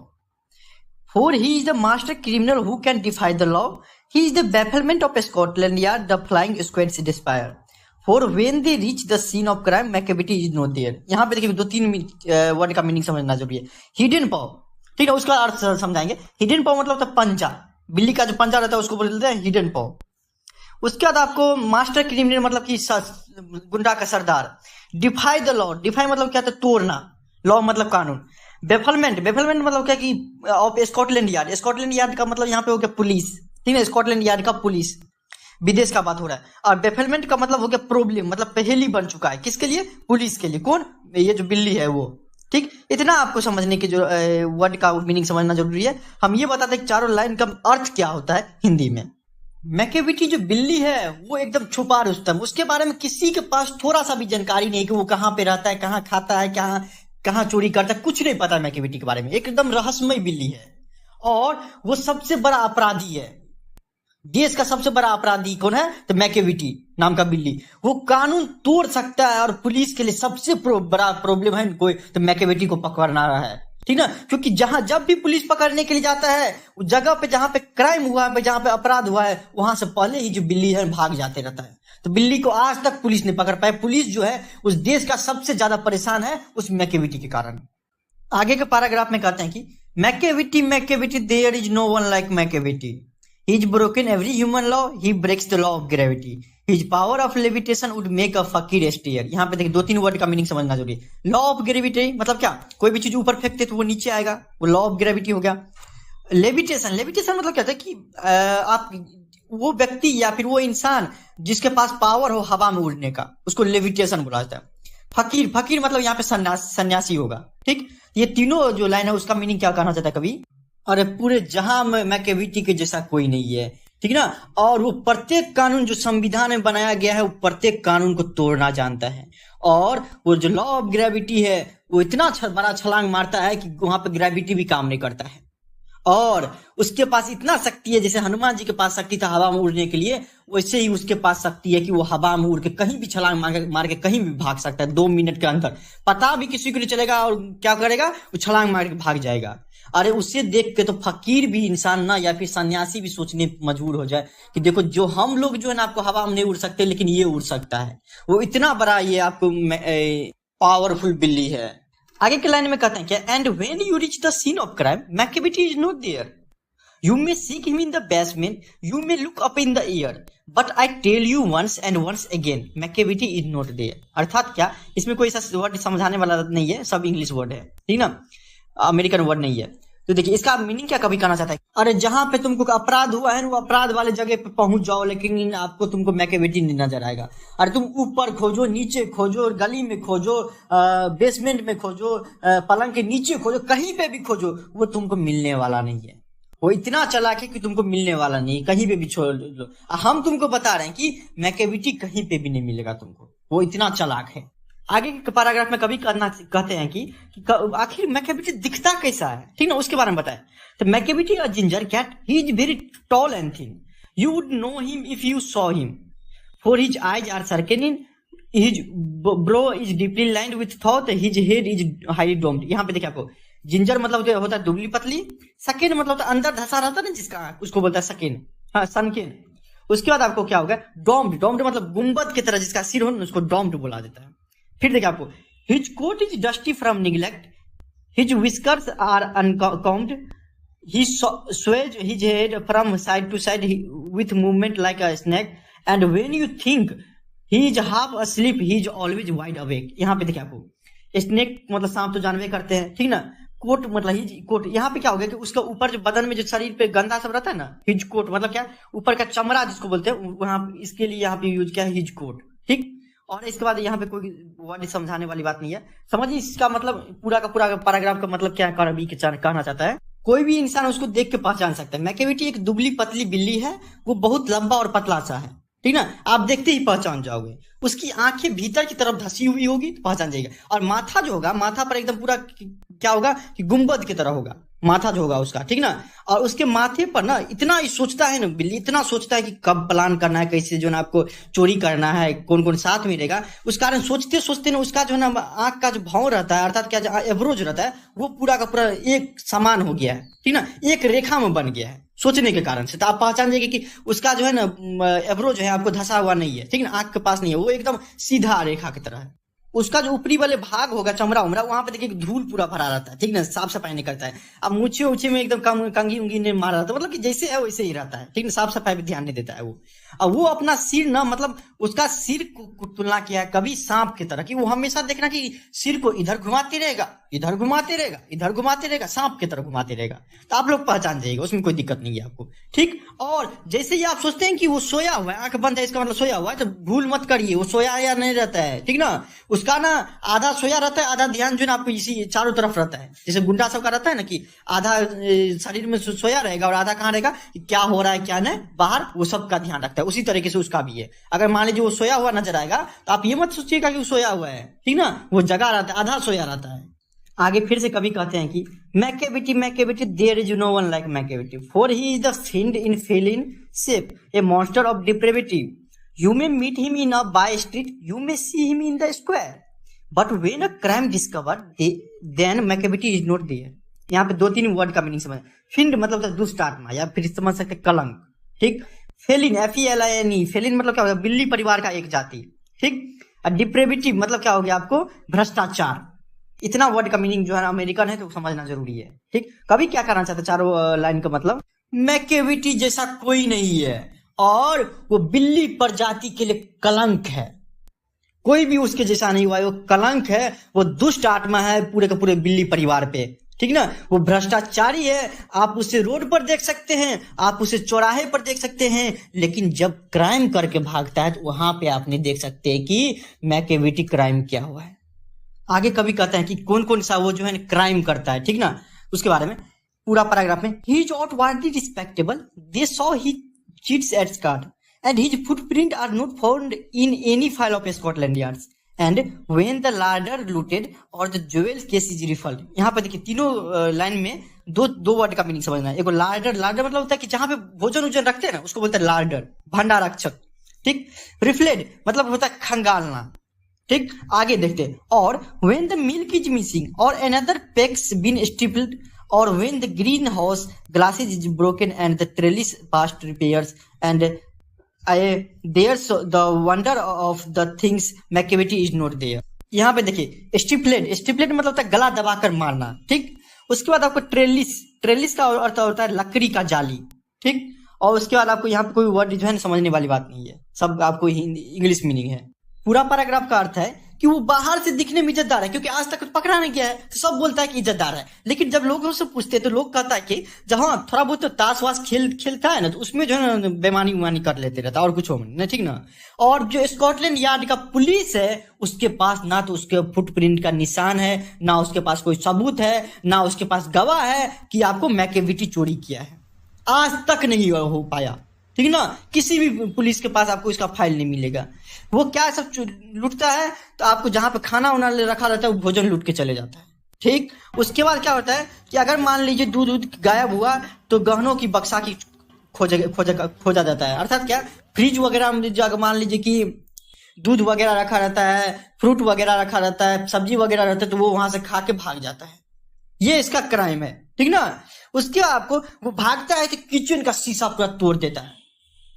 for he is the master criminal who can defy the law. He is the bafflement of Scotland Yard, the flying squad's despair. For when they reach the scene of crime, McAvity is not there. यहाँ पे देखिए 2-3 word का meaning समझना जरूरी है। Hidden पॉ, ठीक है, उसका अर्थ समझाएंगे। हिडन पॉ मतलब होता है पंजा, बिल्ली का जो पंजा रहता है उसको बोलते हैं हिडन पॉ। उसके बाद आपको मास्टर क्रिमिनल मतलब कि गुंडा का सरदार। डिफाई द लॉ, डिफाई मतलब क्या था, तोड़ना, लॉ मतलब कानून। बेफलमेंट, बेफलमेंट मतलब क्या कि of Scotland yard, Scotland yard का मतलब यहाँ पे हो गया पुलिस, ठीक है, स्कॉटलैंड यार्ड का पुलिस, विदेश का बात हो रहा है। और बेफलमेंट का मतलब हो गया प्रॉब्लम, मतलब पहेली बन चुका है, किसके लिए, पुलिस के लिए। कौन, ये जो बिल्ली है वो, ठीक। इतना आपको समझने की जो वर्ड का मीनिंग समझना जरूरी है। हम ये बताते हैं कि चारों लाइन का अर्थ क्या होता है हिंदी में। मैकेविटी जो बिल्ली है वो एकदम छुपा रुस्तम, उसके बारे में किसी के पास थोड़ा सा भी जानकारी नहीं कि वो कहाँ पे रहता है, कहाँ खाता है, कहाँ चोरी करता है, कुछ नहीं पता मैकेविटी के बारे में। एकदम रहस्यमय बिल्ली है और वो सबसे बड़ा अपराधी है। देश का सबसे बड़ा अपराधी कौन है, तो मैकेविटी नाम का बिल्ली। वो कानून तोड़ सकता है और पुलिस के लिए सबसे बड़ा प्रॉब्लम है कोई, तो मैकेविटी को पकड़ना रहा है, ठीक ना। क्योंकि जब भी पुलिस पकड़ने के लिए जाता है, उस जगह पे जहां पे क्राइम हुआ है, जहां पे अपराध हुआ है, वहां से पहले ही जो बिल्ली है भाग जाते रहता है। तो बिल्ली को आज तक पुलिस नहीं पकड़ पाई। पुलिस जो है उस देश का सबसे ज्यादा परेशान है उस मैकेविटी के कारण। आगे के पैराग्राफ में कहते हैं कि Macavity there is no one like Macavity, he is broken every human law, he breaks the law of gravity, his power of levitation would make a फकीर स्टेयर। यहाँ पे देखिए 2-3 वर्ड का मीनिंग समझना जरूरी है। लॉ ऑफ ग्रेविटी मतलब क्या, कोई भी चीज ऊपर फेंकते तो वो नीचे आएगा, वो लॉ ऑफ ग्रेविटी हो गया। लेविटेशन, लेविटेशन मतलब क्या था कि आप वो व्यक्ति या फिर वो इंसान जिसके पास पावर हो हवा में उड़ने का, उसको लेविटेशन बोला जाता है। फकीर, फकीर मतलब यहाँ पे सन्यासी होगा, ठीक। ये तीनों जो लाइन है उसका मीनिंग क्या कहना चाहता है कवि, अरे पूरे जहां में मैकेविटी के जैसा कोई नहीं है, ठीक ना। और वो प्रत्येक कानून जो संविधान में बनाया गया है वो प्रत्येक कानून को तोड़ना जानता है। और वो जो लॉ ऑफ ग्रेविटी है वो इतना बड़ा छलांग मारता है कि वहां पे ग्रेविटी भी काम नहीं करता है। और उसके पास इतना शक्ति है, जैसे हनुमान जी के पास शक्ति था हवा में उड़ने के लिए, वैसे ही उसके पास शक्ति है कि वो हवा में उड़ के कहीं भी छलांग मार के कहीं भी भाग सकता है 2 मिनट के अंदर। पता भी किसी को नहीं चलेगा और क्या करेगा, वो छलांग मार के भाग जाएगा। अरे उसे देख के तो फकीर भी इंसान ना या फिर सन्यासी भी सोचने मजबूर हो जाए कि देखो जो हम लोग जो है ना आपको हवा में नहीं उड़ सकते, लेकिन ये उड़ सकता है। वो इतना बड़ा ये आपको पावरफुल बिल्ली है। आगे के लाइन में कहते हैं क्या, and when you reach the scene of crime Macavity is not there, you may seek him in the basement, you may look up in the air, but I tell you once and once again Macavity is not there. अर्थात क्या, इसमें कोई ऐसा word समझाने वाला नहीं है, सब इंग्लिश वर्ड है, ठीक ना, अमेरिकन वर्ड नहीं है। तो देखिए इसका मीनिंग क्या कभी कहना चाहता है, अरे जहां पे तुमको अपराध हुआ है वो अपराध वाले जगह पे पहुंच जाओ, लेकिन आपको तुमको मैकेविटी नहीं नजर आएगा। अरे तुम ऊपर खोजो, नीचे खोजो, गली में खोजो, बेसमेंट में खोजो, पलंग के नीचे खोजो, कहीं पे भी खोजो, वो तुमको मिलने वाला नहीं है। वो इतना चालाक है कि तुमको मिलने वाला नहीं, कहीं पे भी छोड़ लो। हम तुमको बता रहे हैं कि मैकेविटी कहीं पे भी नहीं मिलेगा तुमको, वो इतना चालाक है। आगे के पैराग्राफ में कभी कहते हैं कि आखिर मैकेविटी दिखता कैसा है, ठीक ना, उसके बारे में बताया। तो Macavity a ginger cat, he is very tall and thin, you would know him if you saw him, for his eyes are सर्केनिन, his bro is deeply lined with thought, his head is highly doomed. यहाँ पे देखिए आपको ginger मतलब जो होता है दुबली पतली, सकेन मतलब तो अंदर धसा रहता है ना जिसका, उसको बोलता है सकेन, हाँ सनकेन। उसके बाद आपको क्या होगा, डोम्ड, डोम्ड मतलब गुंबद की तरह जिसका सिर हो ना उसको डोम्ड बोला जाता है। फिर देखिए आपको, his coat is dusty from neglect, his whiskers are अनकॉम्ड, he Suez his head from side to side with movement like a snake, and when you think he is half asleep he is always wide awake. यहाँ पे देखिए आपको, snake मतलब सांप तो जानवे करते हैं, ठीक ना, कोट मतलब हिज कोट, यहाँ पे क्या हो गया कि उसका ऊपर जो बदन में जो शरीर पे गंदा सब रहता है ना, हिज कोट मतलब क्या, ऊपर का चमड़ा जिसको बोलते हैं, वहां इसके लिए यहाँ पे यूज किया है हिज कोट। ठीक, और इसके बाद यहाँ पे कोई वर्ड समझाने वाली बात नहीं है, समझिए इसका मतलब पूरा का पूरा पैराग्राफ का मतलब क्या कहना चाहता है। कोई भी इंसान उसको देख के पहचान सकता है। मैकेविटी एक दुबली पतली बिल्ली है, वो बहुत लंबा और पतला सा है, ठीक ना, आप देखते ही पहचान जाओगे। उसकी आंखें भीतर की तरफ धसी हुई होगी तो पहचान जाएगा। और माथा जो होगा, माथा पर एकदम पूरा क्या होगा कि गुंबद की तरह होगा माथा जो होगा उसका, ठीक ना। और उसके माथे पर ना इतना ही सोचता है ना बिल्ली, इतना सोचता है कि कब प्लान करना है, कैसे जो ना आपको चोरी करना है, कौन कौन साथ में रहेगा। उस कारण सोचते सोचते ना उसका जो है ना आंख का जो भाव रहता है, अर्थात क्या एवरोज रहता है, वो पूरा का पूरा एक समान हो गया है, ठीक ना, एक रेखा में बन गया है सोचने के कारण से। तो आप पहचान जाएंगे कि उसका जो है ना एवरोज है आपको धसा हुआ नहीं है, ठीक ना, आंख के पास नहीं है, वो एकदम सीधा रेखा की तरह है। उसका जो ऊपरी वाले भाग होगा चमड़ा उमड़ा, वहां पे देखिए धूल पूरा भरा रहता है, ठीक ना, साफ सफाई नहीं करता है। अब मूछे ऊछे में एकदम कंगी उंगी ने मारा रहता है, मतलब कि जैसे है वैसे ही रहता है, ठीक ना, साफ सफाई पे ध्यान नहीं देता है वो। अब वो अपना सिर ना, मतलब उसका सिर को तुलना किया है कभी सांप की तरह, कि वो हमेशा देखना कि सिर को इधर घुमाते रहेगा, इधर घुमाते रहेगा, इधर घुमाते रहेगा, सांप की तरह घुमाते रहेगा। तो आप लोग पहचान जाइएगा, उसमें कोई दिक्कत नहीं है आपको, ठीक। और जैसे ही आप सोचते हैं कि वो सोया हुआ है, आंख बंद है इसका मतलब सोया हुआ है, तो भूल मत करिए, वो सोया या नहीं रहता है, ठीक ना। उसका ना आधा सोया रहता है, आधा ध्यान जो है ना आपको इसी चारों तरफ रहता है। जैसे गुंडा सब का रहता है ना कि आधा शरीर में सोया रहेगा और आधा कहाँ रहेगा, क्या हो रहा है क्या नहीं बाहर, वो सब का ध्यान रखता है। उसी तरीके से उसका भी है। अगर मान लीजिए वो सोया हुआ नजर आएगा तो आप ये मत सोचिएगा कि वो सोया हुआ है, ठीक ना, वो जगा रहता है, आधा सोया रहता है। आगे फिर से कभी कहते हैं कि Macavity there is no one like Macavity, for he is the फिंड in Phelan shape, A monster of depravity. You may meet him in a bye street, you may see him in the square, but when a crime discovered then Macavity is not there. यहाँ पे 2-3 word का meaning समझ। फिंड मतलब दुष्ट आत्मा, या फिर समझ सकते कलंक, ठीक। फेलिन FELIN, फेलिन मतलब क्या होगा, बिल्ली परिवार का एक जाति, ठीक। और डिप्रेविटी मतलब क्या हो गया आपको, भ्रष्टाचार। इतना वर्ड का मीनिंग जो है अमेरिकन है तो समझना जरूरी है, ठीक। कभी क्या करना चाहते चारों लाइन का मतलब, मैकेविटी जैसा कोई नहीं है और वो बिल्ली प्रजाति के लिए कलंक है, कोई भी उसके जैसा नहीं हुआ है, वो कलंक है, वो दुष्ट आत्मा है पूरे के पूरे बिल्ली परिवार पे, ठीक ना। वो भ्रष्टाचारी है, आप उसे रोड पर देख सकते हैं, आप उसे चौराहे पर देख सकते हैं, लेकिन जब क्राइम करके भागता है तो वहां पे आप नहीं देख सकते कि मैकेविटी क्राइम क्या हुआ है। आगे कभी कहते हैं कि कौन कौन सा वो जो है क्राइम करता है, ठीक ना, उसके बारे में पूरा पैराग्राफ में। He is outwardly respectable, they saw he cheats eight card and his footprint are not found in any file of Scotland Yards, and when the larder looted or the jewel case is refilled। यहाँ पे देखिए तीनों line में दो word का meaning समझना है। एक लार्डर, लार्डर मतलब होता है कि जहां पे भोजन उजन रखते हैं ना उसको बोलते हैं लार्डर, भंडारक्षक, ठीक। रिफ्लेड मतलब होता है खंगालना, ठीक। आगे देखते हैं, और when the milk is missing or another pegs been stippled or when the greenhouse glasses is broken and the trellis past repairs and there's the wonder of the things Macavity is not there। यहाँ पे देखिए स्टिपलेट मतलब होता है गला दबाकर मारना, ठीक। उसके बाद आपको ट्रेलिस का अर्थ होता है लकड़ी का जाली, ठीक। और उसके बाद आपको यहाँ पे कोई वर्ड जो है समझने वाली बात नहीं है, सब आपको इंग्लिश मीनिंग है। पूरा पैराग्राफ का अर्थ है कि वो बाहर से दिखने में इज्जतदार है, क्योंकि आज तक पकड़ा नहीं गया है तो सब बोलता है कि इज्जतदार है। लेकिन जब लोगों से पूछते हैं तो लोग कहता है कि जहां थोड़ा बहुत तो ताश वाश खेलता है ना, तो उसमें जो है ना बेमानी उमानी कर लेते रहता है और कुछ हो नहीं, ठीक ना। और जो स्कॉटलैंड यार्ड का पुलिस है उसके पास ना तो उसके फुटप्रिंट का निशान है, ना उसके पास कोई सबूत है, ना उसके पास गवाह है कि आपको मैकेविटी चोरी किया है। आज तक नहीं हो पाया, ठीक ना। किसी भी पुलिस के पास आपको इसका फाइल नहीं मिलेगा। वो क्या सब लूटता है, तो आपको जहां पे खाना उना रखा रहता है वो भोजन लूट के चले जाता है, ठीक। उसके बाद क्या होता है कि अगर मान लीजिए दूध गायब हुआ तो गहनों की बक्सा की खोजा जाता है। अर्थात क्या, फ्रिज वगैरह में अगर मान लीजिए कि दूध वगैरह रखा रहता है, फ्रूट वगैरह रखा रहता है, सब्जी वगैरह रहता है, तो वो वहां से खा के भाग जाता है। ये इसका क्राइम है, ठीक ना। उसके आपको वो भागता है कि किचन का शीशा पूरा तोड़ देता है,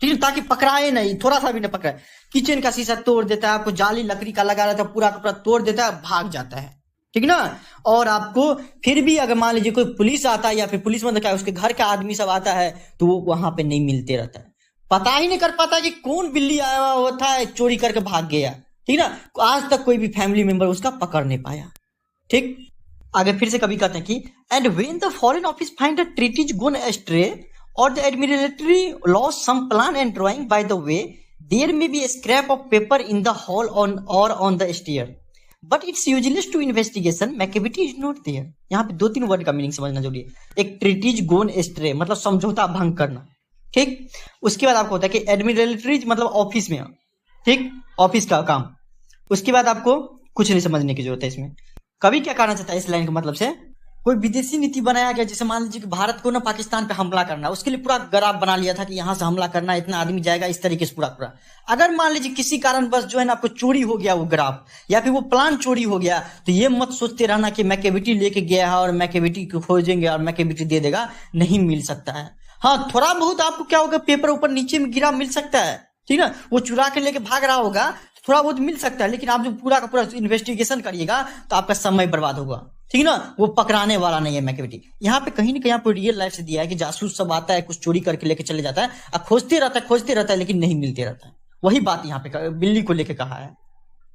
ठीक है, ताकि पकड़ाए नहीं, थोड़ा सा भी नहीं पकड़ाए। किचन का शीशा तोड़ देता है, आपको जाली लकड़ी का लगा रहता है पूरा का पूरा तोड़ देता है, भाग जाता है, ठीक ना। और आपको फिर भी अगर मान लीजिए कोई पुलिस आता है या फिर पुलिस मतलब क्या उसके घर का आदमी सब आता है तो वो वहां पे नहीं मिलते रहता है, पता ही नहीं कर पाता कि कौन बिल्ली आया हुआ होता है चोरी करके भाग गया, ठीक ना। आज तक कोई भी फैमिली मेंबर उसका पकड़ नहीं पाया, ठीक। आगे फिर से कवि कहते हैं कि and when the foreign office find the treaties gone ashtray और the एडमिनिस्ट्रेटरी loss some plan and drawing by the way there may be A scrap of paper in the hall on और on the stair but it's useless to investigation Macavity is not there. यहाँ पे 2-3 word का meaning समझना जरूरी है। एक treaties गोन ashtray मतलब समझौता भंग करना, ठीक। उसके बाद आपको होता है कि एडमिनिस्ट्रेटरी मतलब ऑफिस में, ठीक, ऑफिस का काम। उसके बाद आपको कुछ नहीं समझने की जरूरत है इसमें। कवि क्या कहना चाहता है इस लाइन के मतलब से, कोई विदेशी नीति बनाया गया, जैसे मान लीजिए कि भारत को ना पाकिस्तान पे हमला करना, उसके लिए पूरा ग्राफ बना लिया था कि यहाँ से हमला करना, इतना आदमी जाएगा, इस तरीके से पूरा। अगर मान लीजिए किसी कारण बस जो है ना आपको चोरी हो गया वो ग्राफ या फिर वो प्लान चोरी हो गया, तो ये मत सोचते रहना कि मैकेविटी लेके गया है और मैकेविटी को खोजेंगे और मैकेविटी दे देगा, नहीं मिल सकता है। हाँ, थोड़ा बहुत आपको क्या होगा, पेपर ऊपर नीचे में गिरा मिल सकता है, ठीक ना, वो चुरा के लेके भाग रहा होगा, थोड़ा बहुत मिल सकता है, लेकिन आप जो पूरा का पूरा इन्वेस्टिगेशन करिएगा तो आपका समय बर्बाद होगा, ठीक ना, वो पकड़ाने वाला नहीं है मैकेविटी। यहाँ पे कहीं ना कहीं आपको रियल लाइफ से दिया है कि जासूस सब आता है, कुछ चोरी करके लेके चले जाता है और खोजते रहता है लेकिन नहीं मिलते रहता है। वही बात यहाँ पे बिल्ली को लेके कहा है।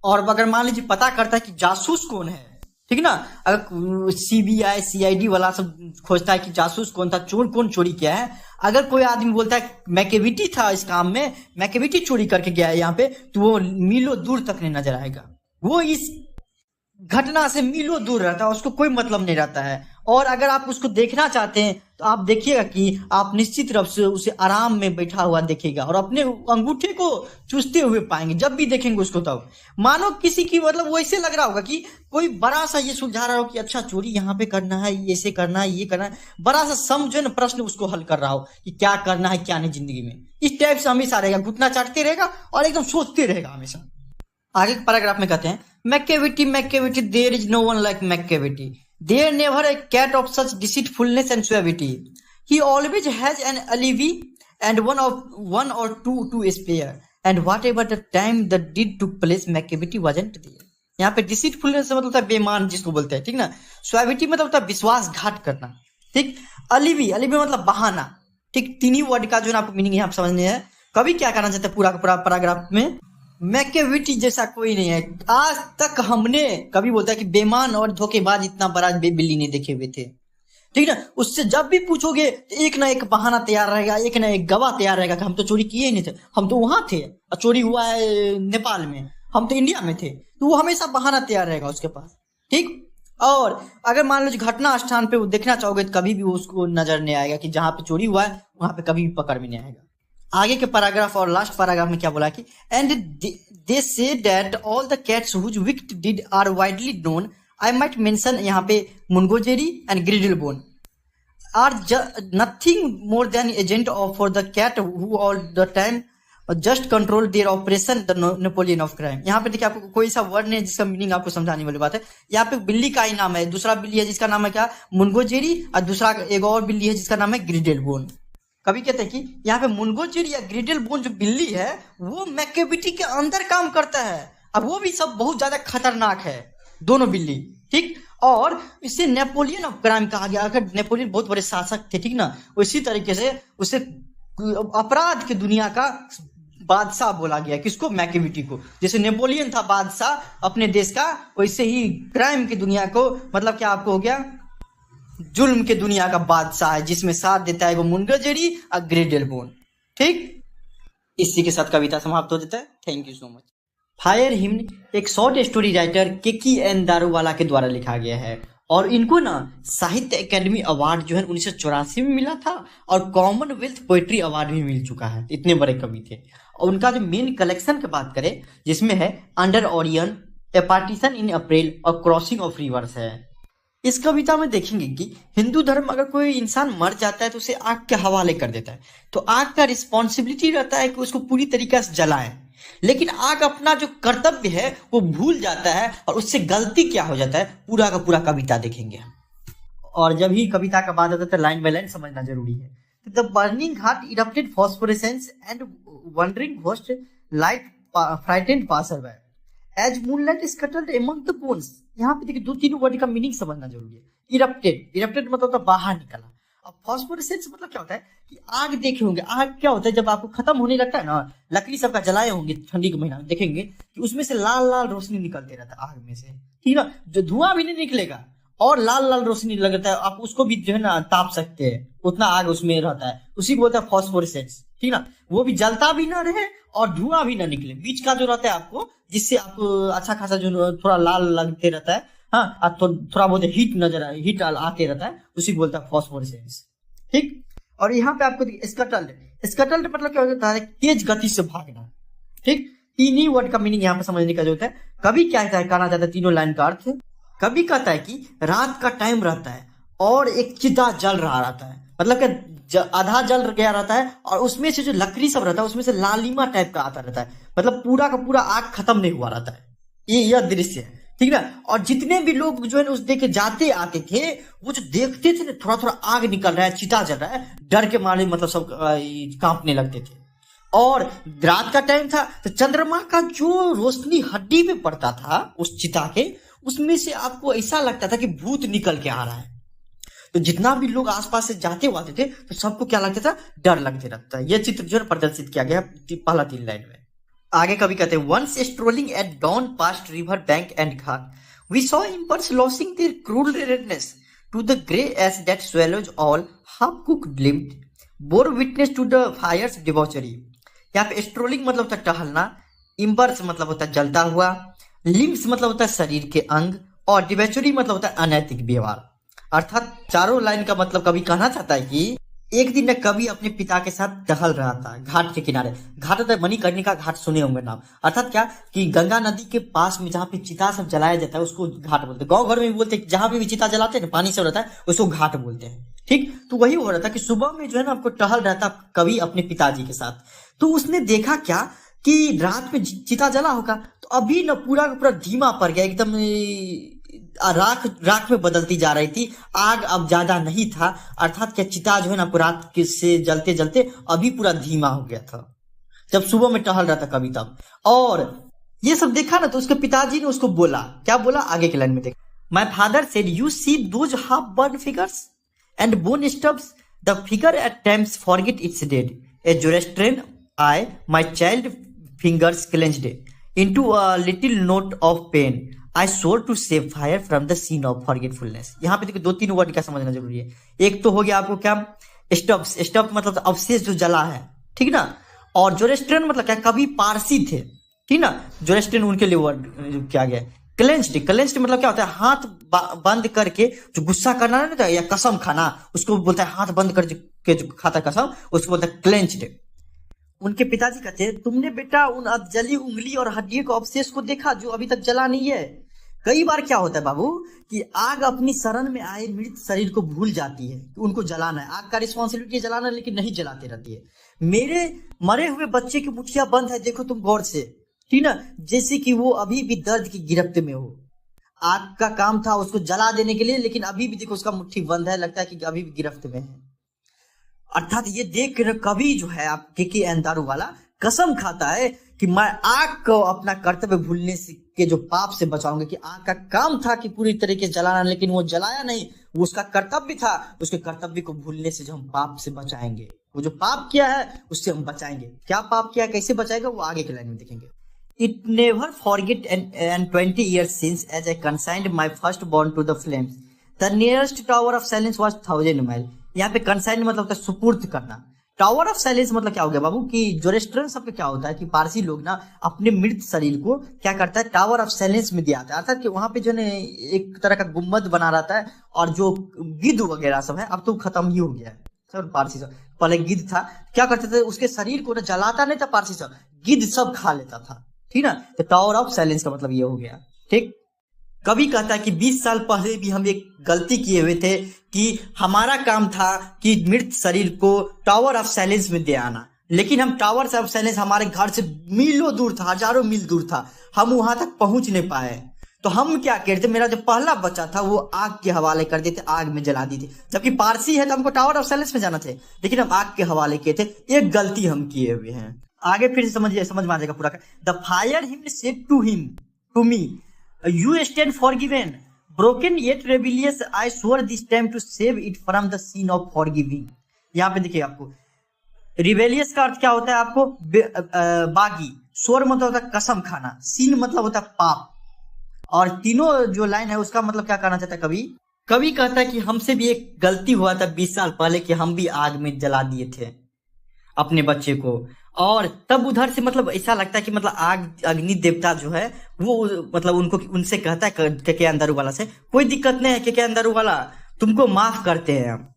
और अगर मान लीजिए पता करता है कि जासूस कौन है, ठीक ना, अगर सीबीआई सीआईडी वाला सब खोजता है कि जासूस कौन था, चोर कौन चोरी किया है, अगर कोई आदमी बोलता है मैकेविटी था इस काम में, मैकेविटी चोरी करके गया है यहाँ पे, तो वो मीलों दूर तक नहीं नजर आएगा, वो इस घटना से मीलों दूर रहता है, उसको कोई मतलब नहीं रहता है। और अगर आप उसको देखना चाहते हैं तो आप देखिएगा कि आप निश्चित रूप से उसे आराम में बैठा हुआ देखेगा और अपने अंगूठे को चूसते हुए पाएंगे जब भी देखेंगे उसको। तब मानो किसी की मतलब वो ऐसे लग रहा होगा कि कोई बड़ा सा ये सुलझा रहा हो कि अच्छा चोरी यहाँ पे करना है, ऐसे करना है, ये करना है, बड़ा सा समझो ना प्रश्न उसको हल कर रहा हो कि क्या करना है क्या नहीं जिंदगी में। इस टाइप से हमेशा रहेगा, घुटना चाटते रहेगा और एकदम सोचते रहेगा हमेशा। आगे के पैराग्राफ में कहते हैं Macavity there is no one like Macavity, there never a cat of such deceitfulness and सुएविटी, he always has an alibi and one or two to spare and whatever the time the deed took place Macavity wasn't there। यहाँ पे deceitfulness से मतलब होता है बेईमान जिसको बोलते हैं, ठीक ना, सुएविटी मतलब होता है विश्वासघात करना, ठीक, alibi मतलब बहाना, ठीक। 3 ही वर्ड का जो ना आपको मीनिंग यहाँ समझने है। कवि क्या कहना चाहते हैं पूरा का पूरा पैराग्राफ में, मैकेविटी जैसा कोई नहीं है आज तक हमने, कभी बोलता है कि बेईमान और धोखेबाज इतना बड़ा बिल्ली नहीं देखे हुए थे, ठीक ना। उससे जब भी पूछोगे तो एक ना एक बहाना तैयार रहेगा, एक ना एक गवाह तैयार रहेगा कि हम तो चोरी किए ही नहीं थे, हम तो वहां थे और चोरी हुआ है नेपाल में, हम तो इंडिया में थे, तो वो हमेशा बहाना तैयार रहेगा उसके पास, ठीक। और अगर मान लो घटना स्थान पे वो देखना चाहोगे तो कभी भी उसको नजर नहीं आएगा कि जहां पे चोरी हुआ है वहां पे कभी भी पकड़ में नहीं आएगा। आगे के पैराग्राफ और लास्ट पैराग्राफ में क्या बोला कि and they say that all the cats whose विक्ट did are widely known, I might mention यहाँ पे मुनगोजेरी and ग्रिडल bone are nothing more than agent of for the cat who all the time just control their operation the Napoleon of crime. यहाँ पे देखिए आपको कोई सा word नहीं है जिसका मीनिंग आपको समझाने वाली बात है। यहाँ पे बिल्ली का ही नाम है, दूसरा बिल्ली है जिसका नाम है क्या, मुनगोजेरी, और दूसरा एक और बिल्ली है जिसका नाम है ग्रिडल बोन। कभी कहते हैं कि यहाँ पे मुनगोजेरी या ग्रिडल बोन जो बिल्ली है वो मैकेविटी के अंदर काम करता है, अब वो भी सब बहुत ज्यादा खतरनाक है दोनों बिल्ली, ठीक। और इसे नेपोलियन ऑफ क्राइम कहा गया। अगर नेपोलियन बहुत बड़े शासक थे, ठीक ना, उसी तरीके से उसे अपराध की दुनिया का बादशाह बोला गया। किसको, मैकेविटी को। जैसे नेपोलियन था बादशाह अपने देश का, वैसे ही क्राइम की दुनिया को मतलब क्या आपको हो गया, जुल्म के दुनिया का बादशाह है जिसमें साथ देता है वो मुनगोजेरी और ग्रिडल बोन, ठीक। इसी के साथ कविता समाप्त हो जाता है। Thank you so much. Fire हिम्न एक शॉर्ट स्टोरी राइटर केकी एन दारूवाला के द्वारा लिखा गया है और इनको ना साहित्य अकेडमी अवार्ड जो है 1984 में मिला था और कॉमनवेल्थ पोएट्री अवार्ड भी मिल चुका है। इतने बड़े कवि थे। और उनका जो मेन कलेक्शन की बात करें जिसमें है अंडर ओरियन, ए पार्टीशन इन अप्रैल और क्रॉसिंग ऑफ रिवर्स है। इस कविता में देखेंगे कि हिंदू धर्म अगर कोई इंसान मर जाता है तो उसे आग के हवाले कर देता है, तो आग का रिस्पॉन्सिबिलिटी रहता है कि उसको पूरी तरीके से जलाएं, लेकिन आग अपना जो कर्तव्य है वो भूल जाता है और उससे गलती क्या हो जाता है पूरा का पूरा कविता देखेंगे। और जब ही कविता का बात आता है तो लाइन बाय लाइन समझना जरूरी है। The burning heart erupted phosphorescence and wondering ghost light frightened passer bye as moonlight scuttled among the bones. यहाँ पे देखिए 2-3 वर्ड का मीनिंग समझना जरूरी है। इरप्टेड मतलब होता है बाहर निकला। अब फॉस्फोरेसेंस मतलब क्या होता है कि आग देखे होंगे, आग क्या होता है जब आपको खत्म होने लगता है ना, लकड़ी सबका जलाए होंगे ठंडी के महीना में, देखेंगे कि उसमें से लाल लाल रोशनी निकलते रहता है आग में से, ठीक ना, जो धुआं भी नहीं निकलेगा और लाल लाल रोशनी लगता है, आप उसको भी जो है ना ताप सकते हैं, उतना आग उसमें रहता है, उसी को बोलता है फॉस्फोरेसेंस, ठीक ना। वो भी जलता भी ना रहे और धुआं भी ना निकले, बीच का जो रहता है आपको, जिससे आपको अच्छा खासा जो थोड़ा लाल लगते रहता है, हाँ, तो थोड़ा बहुत हीट आते रहता है, उसी को बोलता है फॉस्फोरेसेंस, ठीक। और यहाँ पे आपको स्कटल्ड मतलब क्या होता है, तेज गति से भागना, ठीक। तीन ही वर्ड का मीनिंग यहाँ पे समझने का जो होता है। कभी क्या कहना चाहता है, तीनों लाइन का अर्थ, कभी कहता है कि रात का टाइम रहता है और एक चिता जल रहा रहता है, मतलब कि आधा जल गया रहता है और उसमें से जो लकड़ी सब रहता है उसमें से लालिमा टाइप का आता रहता है, मतलब पूरा का पूरा आग खत्म नहीं हुआ रहता है, ये यह दृश्य है, ठीक ना। और जितने भी लोग जो है उस देख के जाते आते थे, वो जो देखते थे ना, थोड़ा थोड़ा आग निकल रहा है, चिता जल रहा है, डर के मारे मतलब सब कांपने लगते थे। और रात का टाइम था तो चंद्रमा का जो रोशनी हड्डी पे पड़ता था उस चिता के, उसमें से आपको ऐसा लगता था कि भूत निकल के आ रहा है। तो जितना भी लोग आसपास से जाते हुए थे तो सबको क्या लगता था, डर लगते रहता है। यह चित्र जो है प्रदर्शित किया गया पहला 3 लाइन में। आगे कभी कहते हैं, once strolling at dawn past river bank and Ghat we saw इम्पर्स losing there क्रूर redness to the grey S that swallows all half cooked limbed bore witness to the Fyers debauchery. यहाँ पे strolling मतलब होता है टहलना, इम्पर्स मतलब होता है जलता हुआ, लिम्स मतलब होता है शरीर के अंग, और डिबेचुरी मतलब होता है अनैतिक व्यवहार। अर्थात चारों लाइन का मतलब कभी कहना चाहता है कि एक दिन न कभी अपने पिता के साथ टहल रहा था घाट के किनारे। घाट होता है मणिकर्णिका घाट, सुने होंगे नाम। अर्थात क्या कि गंगा नदी के पास में जहाँ पे चिता सब जलाया जाता है उसको घाट बोलते हैं। गाँव घर में भी बोलते हैं, जहाँ पे भी चिता जलाते हैं ना, पानी सब रहता है, उसको घाट बोलते हैं, ठीक। तो वही हो रहा था कि सुबह में जो है ना आपको टहल रहा था कवि अपने पिताजी के साथ। तो उसने देखा क्या कि रात में चिता जला होगा, तो अभी ना पूरा का पूरा धीमा पड़ गया, एकदम राख में बदलती जा रही थी, आग अब ज्यादा नहीं था। अर्थात क्या चिता जो है ना रात से जलते जलते अभी पूरा धीमा हो गया था जब सुबह में टहल रहा था कभी तब। और ये सब देखा ना तो उसके पिताजी ने उसको बोला, क्या बोला आगे के लाइन में देख, my father said you see those half burn figures and bone stubs, the figure eight times forget it's dead, A जोरेस्ट्रेन I my child fingers clenched into a little note of pain. I swore to save fire from the scene of forgetfulness. यहाँ पे देखो 2-3 word क्या समझना जरूरी है। एक तो हो गया आपको क्या, स्टब्स, स्टब मतलब अवशेष जो जला है, ठीक ना। और जोरेस्ट्रेन मतलब क्या, कभी पारसी थे, ठीक ना, जोरेस्ट्रेन उनके लिए वर्ड किया गया। क्लेंच्ड मतलब क्या होता है, हाथ बंद करके जो गुस्सा करना नहीं था या कसम खाना, उसको बोलता है हाथ बंद करके जो खाता कसम, उसको बोलता है क्लेंच्ड। उनके पिताजी कहते हैं, तुमने बेटा उन जली उंगली और हड्डियों के अवशेष को देखा जो अभी तक जला नहीं है। कई बार क्या होता है बाबू कि आग अपनी शरण में आए मृत शरीर को भूल जाती है कि उनको जलाना है, आग का रिस्पॉन्सिबिलिटी है जलाना, लेकिन नहीं जलाती रहती है। मेरे मरे हुए बच्चे की मुठिया बंद है, देखो तुम गौर से, ठीक ना, जैसे कि वो अभी भी दर्द की गिरफ्त में हो। आग का काम था उसको जला देने के लिए, लेकिन अभी भी देखो उसका मुट्ठी बंद है, लगता है कि अभी भी गिरफ्त में है। अर्थात ये देख कर कभी जो है आप के दारू वाला कसम खाता है कि मैं आग को अपना कर्तव्य भूलने के जो पाप से बचाऊंगा, कि आग का काम था कि पूरी तरीके से जलाना, लेकिन वो जलाया नहीं, वो उसका कर्तव्य था, उसके कर्तव्य को भूलने से जो हम पाप से बचाएंगे, वो जो पाप किया है उससे हम बचाएंगे। क्या पाप किया, कैसे बचाएगा, वो आगे के लाइन में देखेंगे। It never forget and 20 years since as I consigned my first born to the flames, the nearest tower of silence was 1000 miles। यहाँ पे कंसाइन मतलब होता है सुपुर्द करना। टावर ऑफ साइलेंस मतलब क्या हो गया बाबू कि जोरेस्ट्रेन सब क्या होता है कि पारसी लोग ना अपने मृत शरीर को क्या करता है, टावर ऑफ साइलेंस में दिया जाता है। अर्थात कि वहां पे जो है एक तरह का गुम्बद बना रहता है, और जो गिद्ध वगैरह सब है अब तो खत्म ही हो गया है सर। पारसी सब पहले गिद्ध था, क्या करते थे उसके शरीर को ना जलाता नहीं था पारसी सब, गिद्ध सब खा लेता था, ठीक ना। तो टावर ऑफ साइलेंस का मतलब ये हो गया, ठीक। कभी कहता है कि 20 साल पहले भी हम एक गलती किए हुए थे कि हमारा काम था कि मृत शरीर को टावर ऑफ साइलेंस में दे आना, लेकिन हम टावर ऑफ साइलेंस हमारे घर से मीलों दूर था, हजारों मील दूर था, हम वहां तक पहुंच नहीं पाए। तो हम क्या करते, मेरा जो पहला बच्चा था वो आग के हवाले कर देते, आग में जला दी थी। जबकि पारसी है तो हमको टावर ऑफ साइलेंस में जाना थे, लेकिन हम आग के हवाले किए थे। एक गलती हम किए हुए हैं। आगे फिर से समझ में आ जाएगा पूरा। The fire him said to me you stand forgiven, broken yet rebellious, I swore this time to save it from the sin of forgiving। यहाँ पे देखिए आपको रिबेलियस का अर्थ क्या होता है, आपको बागी, स्वर मतलब होता है कसम खाना, सीन मतलब होता है पाप, और तीनों जो लाइन है उसका मतलब क्या कहना चाहता है कवि कवि कहता है कि हमसे भी एक गलती हुआ था 20 साल पहले कि हम भी आग में जला दिए थे अपने बच्चे को। और तब उधर से मतलब ऐसा लगता है कि मतलब आग अग्नि देवता जो है वो मतलब उनको उनसे कहता है के अंदर वाला से, कोई दिक्कत नहीं है के अंदर वाला, तुमको माफ करते हैं हम,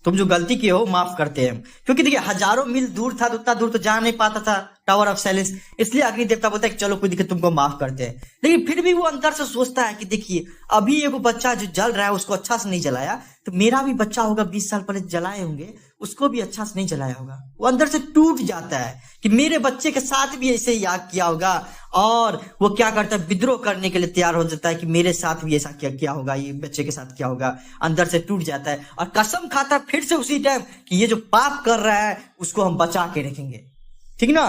तुम जो गलती किए हो माफ करते हैं। क्योंकि देखिए हजारों मील दूर था, उतना दूर तो जा नहीं पाता था टावर ऑफ साइलेंस, इसलिए अग्नि देवता बोलता है कि चलो कोई दिक्कत, तुमको माफ करते हैं। लेकिन फिर भी वो अंदर से सोचता है कि देखिए अभी एगो बच्चा जो जल रहा है उसको अच्छा से नहीं जलाया, तो मेरा भी बच्चा होगा 20 साल पहले जलाए होंगे, उसको भी अच्छा से नहीं जलाया होगा। वो अंदर से टूट जाता है कि मेरे बच्चे के साथ भी ऐसे ही याद किया होगा, और वो क्या करता है विद्रोह करने के लिए तैयार हो जाता है कि मेरे साथ भी ऐसा क्या होगा, ये बच्चे के साथ क्या होगा। अंदर से टूट जाता है और कसम खाता है फिर से उसी टाइम कि ये जो पाप कर रहा है उसको हम बचा के रखेंगे, ठीक ना।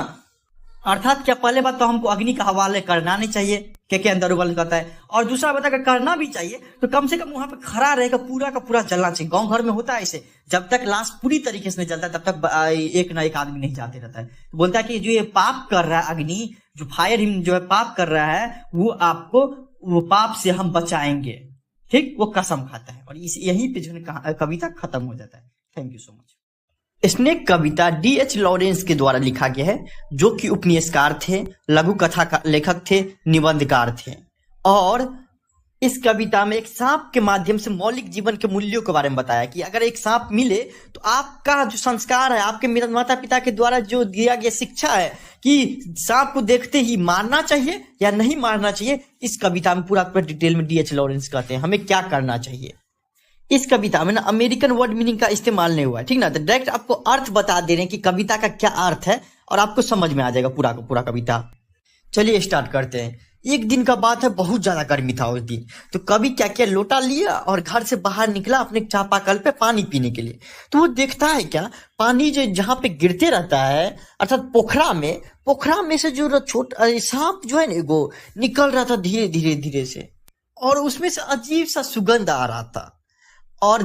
अर्थात क्या, पहले बात तो हमको अग्नि का हवाले करना नहीं चाहिए, के अंदर उबल कहता है, और दूसरा बात अगर करना भी चाहिए तो कम से कम वहां पे खड़ा रहेगा, पूरा का पूरा जलना चाहिए। गांव घर में होता है ऐसे, जब तक लाश पूरी तरीके से नहीं जलता तब तक एक ना एक आदमी नहीं जाते रहता है। बोलता है कि जो ये पाप कर रहा है अग्नि, जो फायर हिम जो है पाप कर रहा है, वो आपको वो पाप से हम बचाएंगे, ठीक। वो कसम खाता है और यहीं पे जो है कविता खत्म हो जाता है। Thank you so much. Snake Kavita D.H. Lawrence के द्वारा लिखा गया है, जो कि उपन्यासकार थे, लघु कथा का लेखक थे, निबंधकार थे। और इस कविता में एक सांप के माध्यम से मौलिक जीवन के मूल्यों के बारे में बताया कि अगर एक सांप मिले तो आपका जो संस्कार है, आपके माता पिता के द्वारा जो दिया गया शिक्षा है कि सांप को देखते ही मारना चाहिए या नहीं मारना चाहिए, इस कविता में पूरा डिटेल में D.H. लॉरेंस कहते हैं हमें क्या करना चाहिए। इस कविता में ना अमेरिकन वर्ड मीनिंग का इस्तेमाल नहीं हुआ है, ठीक ना। तो डायरेक्ट आपको अर्थ बता दे रहे हैं कि कविता का क्या अर्थ है और आपको समझ में आ जाएगा पूरा का पूरा कविता। चलिए स्टार्ट करते हैं। एक दिन का बात है, बहुत ज्यादा गर्मी था उस दिन। तो कवि क्या किया, लोटा लिया और घर से बाहर निकला अपने चापाकल पे पानी पीने के लिए। तो वो देखता है क्या, पानी जो जहाँ पे गिरते रहता है अर्थात पोखरा में से जो छोटा सांप जो है ना वो निकल रहा था धीरे धीरे धीरे से, और उसमें से अजीब सा सुगंध आ रहा था। और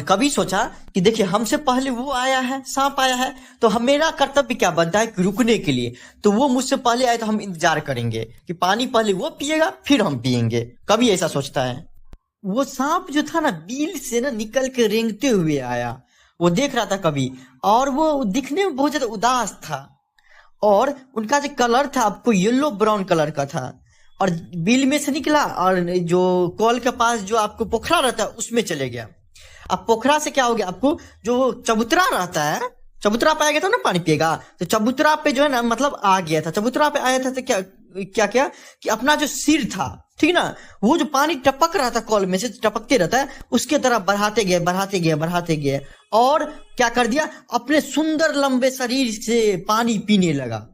कभी सोचा कि देखिए हमसे पहले वो आया है, सांप आया है, तो हम मेरा कर्तव्य क्या बनता है कि रुकने के लिए। तो वो मुझसे पहले आए तो हम इंतजार करेंगे कि पानी पहले वो पिएगा फिर हम पिएंगे। कभी ऐसा सोचता है। वो सांप जो था ना बिल से ना निकल के रेंगते हुए आया, वो देख रहा था कभी, और वो दिखने में बहुत ज्यादा उदास था, और उनका जो कलर था आपको येलो ब्राउन कलर का था। और बिल में से निकला और जो कॉल के पास जो आपको पोखरा रहता है उसमें चले गया। अब पोखरा से क्या हो गया, आपको जो चबूतरा रहता है, चबूतरा पे आ गया था ना पानी पिएगा, तो चबूतरा पे जो है ना मतलब आ गया था। चबूतरा पे आया था तो क्या कि अपना जो सिर था, ठीक ना, वो जो पानी टपक रहा था कॉल में से टपकते रहता है उसके तरफ बढ़ाते गए और क्या कर दिया, अपने सुंदर लंबे शरीर से पानी पीने लगा।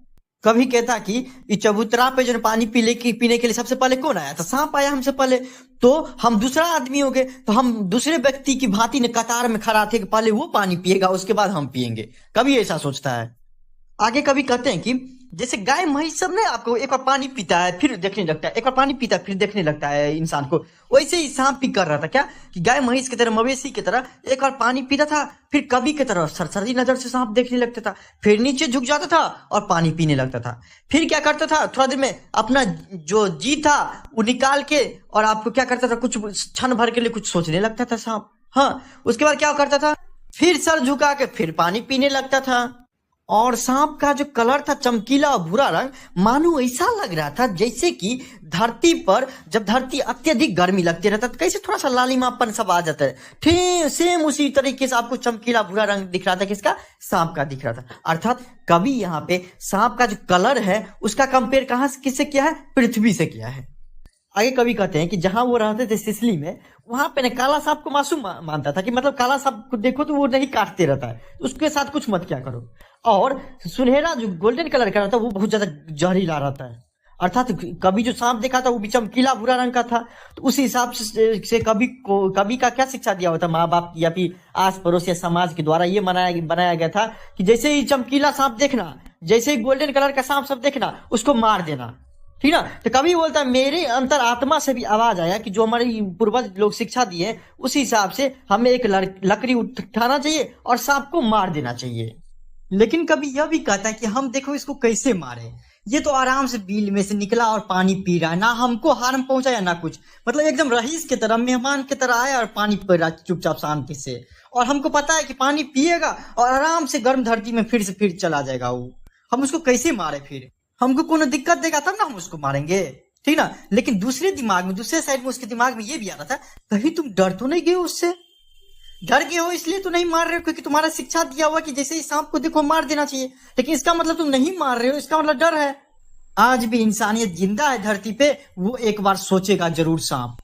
कभी कहता कि इस चबूतरा पे जो पानी पीने के लिए सबसे पहले कौन आया था, सांप आया हमसे पहले, तो हम दूसरा आदमी हो गए, तो हम दूसरे व्यक्ति की भांति ने कतार में खड़ा थे कि पहले वो पानी पिएगा उसके बाद हम पिएंगे। कभी ऐसा सोचता है। आगे कभी कहते हैं कि जैसे गाय महीस सब ना आपको एक बार पानी पीता है फिर देखने लगता है, एक बार पानी पीता है फिर देखने लगता है इंसान को, वैसे ही सांप भी कर रहा था क्या कि गाय महीस की तरह मवेशी की तरह एक बार पानी पीता था, फिर कभी की तरह सरसरी नजर से सांप देखने लगता था, फिर नीचे झुक जाता था और पानी पीने लगता था। फिर क्या करता था, थोड़ा देर में अपना जो जी था वो निकाल के और आपको क्या करता था, कुछ क्षण भर के लिए कुछ सोचने लगता था सांप। हाँ, उसके बाद क्या करता था, फिर सर झुका के फिर पानी पीने लगता था। और सांप का जो कलर था चमकीला और भूरा रंग, मानो ऐसा लग रहा था जैसे कि धरती पर जब धरती अत्यधिक गर्मी लगती रहता तो कैसे थोड़ा सा लालिमापन सब आ जाता है, ठीक सेम उसी तरीके से आपको चमकीला भूरा रंग दिख रहा था, किसका, सांप का दिख रहा था। अर्थात कभी यहाँ पे सांप का जो कलर है उसका कंपेयर कहाँ से किससे किया है, पृथ्वी से किया है। आगे कवि कहते हैं कि जहां वो रहते थे सिसली में, वहां पे काला सांप को मासूम मानता था कि मतलब काला सांप को देखो तो वो नहीं काटते रहता है, उसके साथ कुछ मत क्या करो। और सुनहरा जो गोल्डन कलर का रहता है वो बहुत ज्यादा जहरीला रहता है। अर्थात कभी जो सांप देखा था वो भी चमकीला भूरा रंग का था। तो उस हिसाब से कवि का क्या शिक्षा दिया होता माँ बाप या फिर आस पड़ोस या समाज के द्वारा ये बनाया गया था कि जैसे ही चमकीला सांप देखना, जैसे ही गोल्डन कलर का सांप सब देखना, उसको मार देना, ठीक ना। तो कभी बोलता है मेरे अंतर आत्मा से भी आवाज आया कि जो हमारे पूर्वज लोग शिक्षा दिए उस हिसाब से हमें एक लकड़ी उठाना चाहिए और सांप को मार देना चाहिए। लेकिन कभी यह भी कहता है कि हम देखो इसको कैसे मारे, ये तो आराम से बिल में से निकला और पानी पी रहा है, ना हमको हार्म पहुंचाया ना कुछ, मतलब एकदम रईस की तरह, मेहमान की तरह आया और पानी पी रहा चुपचाप शांति से। और हमको पता है कि पानी पिएगा और आराम से गर्म धरती में फिर चला जाएगा वो। हम उसको कैसे मारे? फिर हमको कोनो दिक्कत देगा तब ना हम उसको मारेंगे, ठीक ना। लेकिन दूसरे साइड में उसके दिमाग में ये भी आ रहा था, कहीं तुम डर तो नहीं गए उससे? डर गए हो इसलिए तो नहीं मार रहे हो, क्योंकि तुम्हारा शिक्षा दिया हुआ कि जैसे ही सांप को देखो मार देना चाहिए, लेकिन इसका मतलब तुम नहीं मार रहे हो, इसका मतलब डर है। आज भी इंसानियत जिंदा है धरती पे, वो एक बार सोचेगा जरूर सांप,